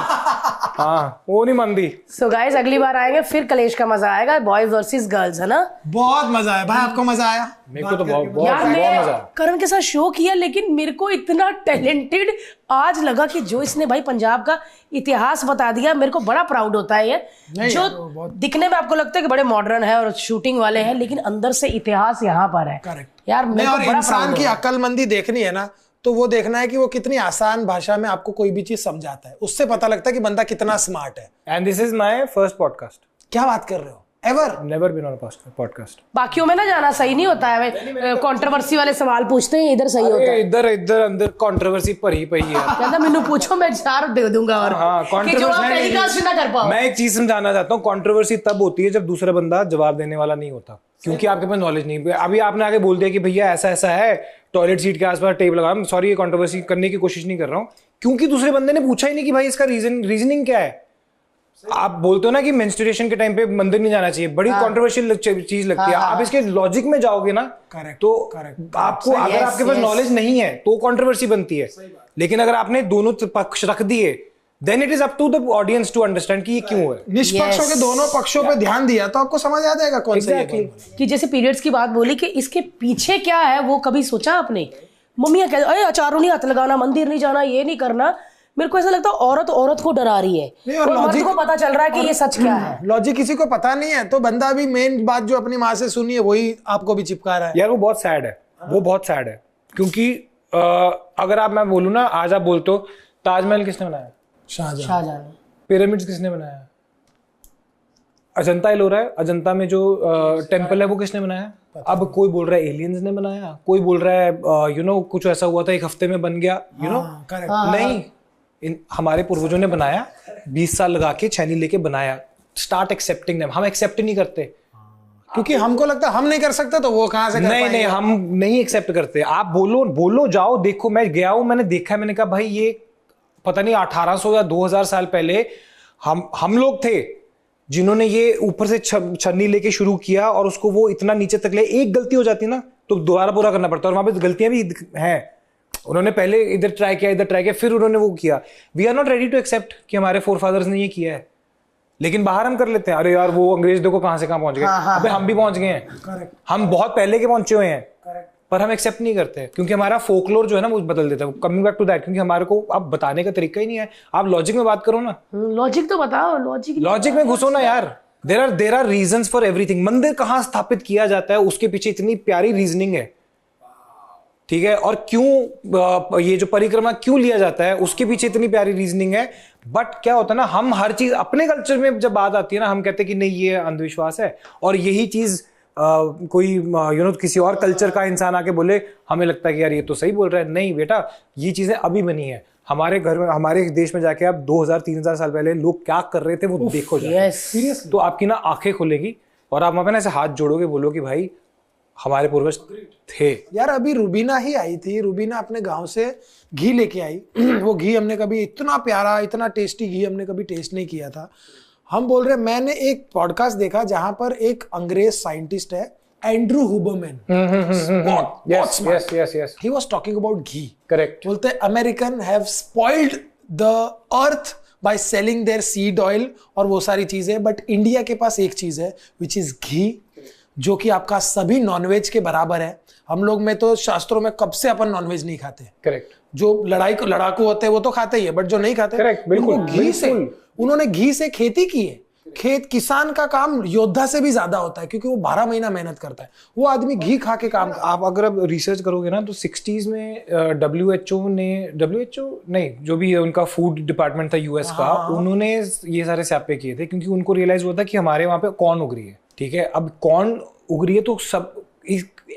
हाँ, वो नहीं मानती। सो गाइस, अगली बार आएंगे फिर कलेश का मजा आएगा, बॉयज वर्सेस गर्ल्स, है ना। बहुत मजा आया भाई, आपको मजा आया? मेरे को तो बहुत यार मजा आया। करण के साथ शो किया, लेकिन मेरे को इतना टैलेंटेड आज लगा कि जो इसने भाई पंजाब का इतिहास बता दिया, मेरे को बड़ा प्राउड होता है ये। जो दिखने में आपको लगता है कि बड़े मॉडर्न है और शूटिंग वाले हैं, लेकिन अंदर से इतिहास यहाँ पर है। करेक्ट यार, मेरे को बड़ा इंसान की अक्लमंदी देखनी है ना, तो वो देखना है कि वो कितनी आसान भाषा में आपको कोई भी चीज समझाता है, उससे पता लगता है कि बंदा कितना स्मार्ट है। And this is my first podcast. क्या बात कर रहे हो? Ever never been on a podcast. बाकियों में ना जाना सही नहीं होता है, कंट्रोवर्सी वाले सवाल पूछते हैं, इधर सही होता है। इधर अंदर कंट्रोवर्सी भरी पई है। कहता मैंने पूछो, मैं 4 दे दूंगा। और कि जो आप टेलीकास्ट ना कर पाओ। मैं एक चीज समझाना चाहता हूँ, कंट्रोवर्सी तब होती है जब दूसरा बंदा जवाब देने वाला नहीं होता, क्योंकि आपके पास नॉलेज नहीं है। अभी आपने आगे बोल दिया कि भैया ऐसा है, टॉयलेट सीट के आसपास टेप लगा। सॉरी, ये कंट्रोवर्सी करने की कोशिश नहीं कर रहा हूँ, क्योंकि दूसरे बंदे ने पूछा ही नहीं कि भाई इसका रीजनिंग क्या है। आप बोलते हो ना कि मेंस्ट्रुएशन के टाइम पे मंदिर नहीं जाना चाहिए, बड़ी कंट्रोवर्शियल चीज लगती है। आप इसके लॉजिक में जाओगे ना, तो आपको अगर आपके पास नॉलेज नहीं है तो कंट्रोवर्सी बनती है। लेकिन अगर आपने दोनों पक्ष रख दिए, then it is up to the audience to understand कि ये क्यों है। निष्पक्षों के दोनों पक्षों पे ध्यान दिया तो आपको समझ आ जाएगा कौन सा है। कि जैसे पीरियड्स की बात बोली कि इसके पीछे क्या है, वो कभी सोचा आपने? मम्मियाँ कहते अरे अचारों नहीं हाथ लगाना, मंदिर नहीं जाना, ये नहीं करना। मेरे को ऐसा लगता है औरत को डरा रही है, और मर्द को पता चल रहा है कि ये सच क्या है। लॉजिक किसी को पता नहीं है, तो बंदा भी मेन बात जो अपनी माँ से सुनी है वही आपको भी चिपका रहा है। यार वो बहुत सैड है, वो बहुत सैड है, क्योंकि अगर मैं बोलूँ ना, आज आप बोलते हो ताजमहल किसने बनाया? शाहजहां। पिरामिड्स किसने बनाया? अजंता एलोरा है, अजंता में जो टेम्पल है वो किसने बनाया? अब कोई बोल रहा है एलियंस ने बनाया, कोई बोल रहा है कुछ ऐसा हुआ था 1 हफ्ते में बन गया, नहीं, हमारे पूर्वजों ने बनाया, 20 साल लगा के छैनी लेके बनाया, स्टार्ट एक्सेप्टिंग देम। हम एक्सेप्ट नहीं करते क्योंकि हमको लगता है हम नहीं कर सकते तो वो कहां से कर नहीं, हम नहीं एक्सेप्ट करते। आप बोलो जाओ देखो, मैं गया हूं, मैंने देखा है, मैंने कहा भाई ये पता नहीं 1800 या 2000 साल पहले हम लोग थे जिन्होंने ये ऊपर से छन्नी लेके शुरू किया और उसको वो इतना नीचे तक ले। एक गलती हो जाती ना तो दोबारा पूरा करना पड़ता है, और वहां पे गलतियां भी हैं। उन्होंने पहले इधर ट्राई किया, फिर उन्होंने वो किया। We are not ready to accept कि हमारे फोरफादर्स ने ये किया है, लेकिन बाहर हम कर लेते हैं। अरे यार वो अंग्रेज देखो कहां से कहां पहुंच गए। अबे हम भी पहुंच गए हैं, हम बहुत पहले के पहुंचे हुए हैं, पर हम एक्सेप्ट नहीं करते क्योंकि हमारा फोकलोर जो है ना वो बदल देता है। कमिंग बैक टू दैट, क्योंकि हमारे को अब बताने का तरीका ही नहीं है। आप लॉजिक में बात करो ना, लॉजिक तो बताओ, लॉजिक में घुसो ना यार। There are reasons for everything. मंदिर कहाँ स्थापित किया जाता है उसके पीछे इतनी प्यारी रीजनिंग है, ठीक है। और क्यों ये जो परिक्रमा क्यों लिया जाता है उसके पीछे इतनी प्यारी रीजनिंग है। बट क्या होता है ना, हम हर चीज अपने कल्चर में जब बात आती है ना, हम कहते हैं कि नहीं ये अंधविश्वास है, और यही चीज कोई किसी और कल्चर का इंसान आके बोले, हमें लगता है कि यार ये तो सही बोल रहा है। नहीं बेटा, ये चीजें अभी बनी है। हमारे घर में, हमारे देश में जाके आप 2000-3000 साल पहले लोग क्या कर रहे थे वो देखो जाके, तो आपकी ना आंखें खुलेगी और आप वहां पे ना ऐसे हाथ जोड़ोगे, बोलो कि भाई हमारे पूर्वज थे। यार अभी रुबीना ही आई थी, रुबीना अपने गांव से घी लेके आई। वो घी हमने कभी इतना प्यारा, इतना टेस्टी घी हमने कभी टेस्ट नहीं किया था। हम बोल रहे, मैंने एक पॉडकास्ट देखा जहां पर एक अंग्रेज साइंटिस्ट है, Andrew Huberman, he was talking about ghee. Correct. बोलते American have spoiled the earth by selling their seed oil और वो सारी चीजें, बट इंडिया के पास एक चीज है विच इज घी, जो कि आपका सभी नॉनवेज के बराबर है। हम लोग में तो शास्त्रों में कब से अपन नॉनवेज नहीं खाते। करेक्ट। जो लड़ाकू होते हैं वो तो खाते ही है, बट जो नहीं खाते, करेक्ट, बिल्कुल, घी से, उन्होंने घी से खेती की है। किसान का काम योद्धा से भी ज्यादा होता है क्योंकि वो 12 महीना मेहनत करता है, वो आदमी घी खा के काम। आप अगर अब रिसर्च करोगे ना तो 60s में WHO नहीं, जो भी उनका फूड डिपार्टमेंट था यूएस का, उन्होंने ये सारे स्यापे किए थे क्योंकि उनको रियलाइज हुआ था कि हमारे वहां पे कॉर्न उग रही है, ठीक है। अब कॉर्न उग रही है तो सब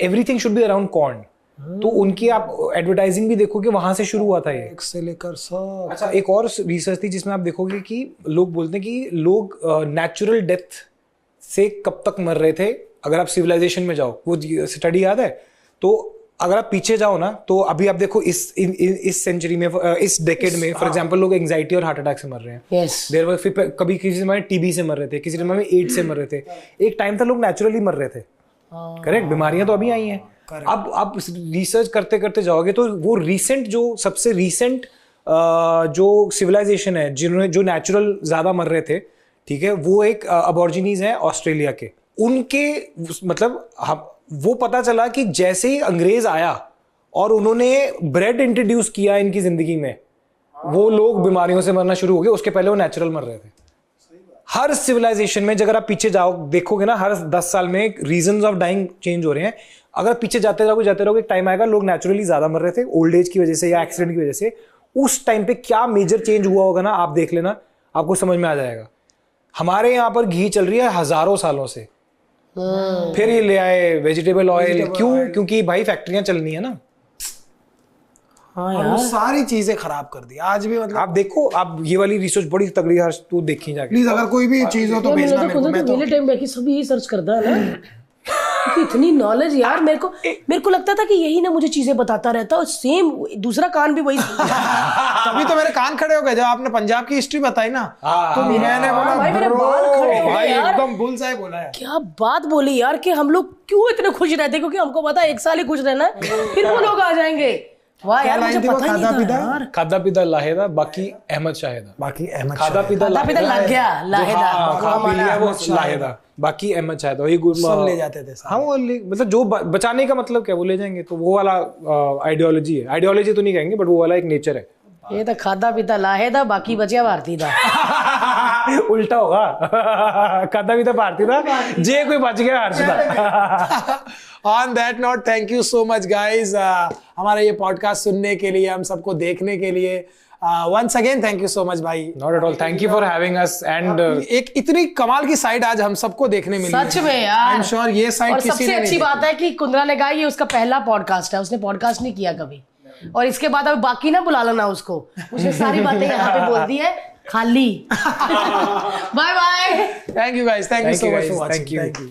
everything should be around corn, तो उनकी आप एडवर्टाइजिंग भी देखोगे वहां से शुरू हुआ था ये, एक से लेकर सब। अच्छा, एक और रिसर्च थी जिसमें आप देखोगे कि लोग बोलते हैं कि लोग नेचुरल डेथ से कब तक मर रहे थे। अगर आप सिविलाइजेशन में जाओ, वो स्टडी याद है, तो अगर आप पीछे जाओ ना तो अभी आप देखो इस सेंचुरी में, इस डेकेड में फॉर एग्जांपल लोग एंजाइटी और हार्ट अटैक से मर रहे हैं। देयर वर, फिर कभी किसी समय टीबी से मर रहे थे, किसी समय में एड्स से मर रहे थे। एक टाइम था लोग नेचुरली मर रहे थे। करेक्ट। बीमारियां तो अभी आई हैं। अब आप रिसर्च करते करते जाओगे तो वो रिसेंट, जो सबसे रिसेंट जो सिविलाइजेशन है जिन्होंने, जो नेचुरल ज्यादा मर रहे थे, ठीक है, वो एक अबॉर्जिनीज है ऑस्ट्रेलिया के। उनके मतलब वो पता चला कि जैसे ही अंग्रेज आया और उन्होंने ब्रेड इंट्रोड्यूस किया इनकी जिंदगी में, वो लोग बीमारियों से मरना शुरू हो गए। उसके पहले वो नेचुरल मर रहे थे। हर सिविलाइजेशन में अगर आप पीछे जाओ देखोगे ना, हर 10 साल में रीजंस ऑफ डाइंग चेंज हो रहे हैं। अगर पीछे जाते रहोगे एक टाइम आएगा लोग नेचुरली ज्यादा मर रहे थे, ओल्ड एज की वजह से या एक्सीडेंट की वजह से। उस टाइम पे क्या मेजर चेंज हुआ होगा ना, आप देख लेना, आपको समझ में आ जाएगा। हमारे यहाँ पर घी चल रही है हजारों सालों से, फिर ये ले आए वेजिटेबल ऑयल। क्यों? क्योंकि भाई फैक्ट्रियां चलनी है ना। हाँ यार, सारी चीजें खराब कर दी आज भी। मतलब आप देखो, आप ये वाली रिसर्च बड़ी तगड़ी है, तू देखी जाके प्लीज। अगर कोई भी चीज हो तो भेजना मेरे को। मैं तो टाइम बैठी सभी यही सर्च करता है ना। इतनी नॉलेज यार, मेरे को लगता था कि यही ना मुझे चीजें बताता रहता और सेम दूसरा कान भी वही। तभी तो मेरे कान खड़े हो गए जब आपने पंजाब की हिस्ट्री बताई ना, तो मैंने बोला भाई मेरे बाल खड़े हो गए यार, एकदम बुलसआई बोला है। क्या बात बोली यार कि हम लोग क्यों इतने खुश रहते, क्योंकि हमको पता है 1 साल ही खुश रहना है, फिर वो लोग आ जाएंगे। वाह यार, मुझे पता ही नहीं था यार। खादा पीदा लाहेदा, बाकी अहमद शाहेदा। बाकी अहमद खादा पीदा लग गया लाहेदा, खा पी लिया वो लाहेदा, बाकी अहमद शाहेदा। वही सब ले जाते थे। हाँ, वो मतलब जो बचाने का मतलब क्या, वो ले जाएंगे। तो वो वाला आइडियोलॉजी है। आइडियोलॉजी तो नहीं कहेंगे, बट वो वाला एक नेचर है। ये तो खादा पीता लाहेदा, बाकी बचिया भारती था। उल्टा होगा। खादा पीता भारती था, जे कोई बच गया भारती था। On that note, thank you so much guys, हमारा ये पॉडकास्ट सुनने के लिए, हम सबको देखने के लिए। once again thank you so much भाई। Not at all, thank you for having us and एक इतनी कमाल की साइड आज हम सबको देखने मिली। सच में यार, I'm sure ये साइड किसी ने नहीं। सबसे अच्छी बात है कि कुंद्रा ने कहा ये उसका पहला पॉडकास्ट है, उसने पॉडकास्ट नहीं किया कभी। और इसके बाद अब बाकी ना बुला लेना उसको, उसने सारी बातें यहाँ पे बोल दी है खाली। Bye bye. Thank you guys, thank you so much for Thank you. Watching.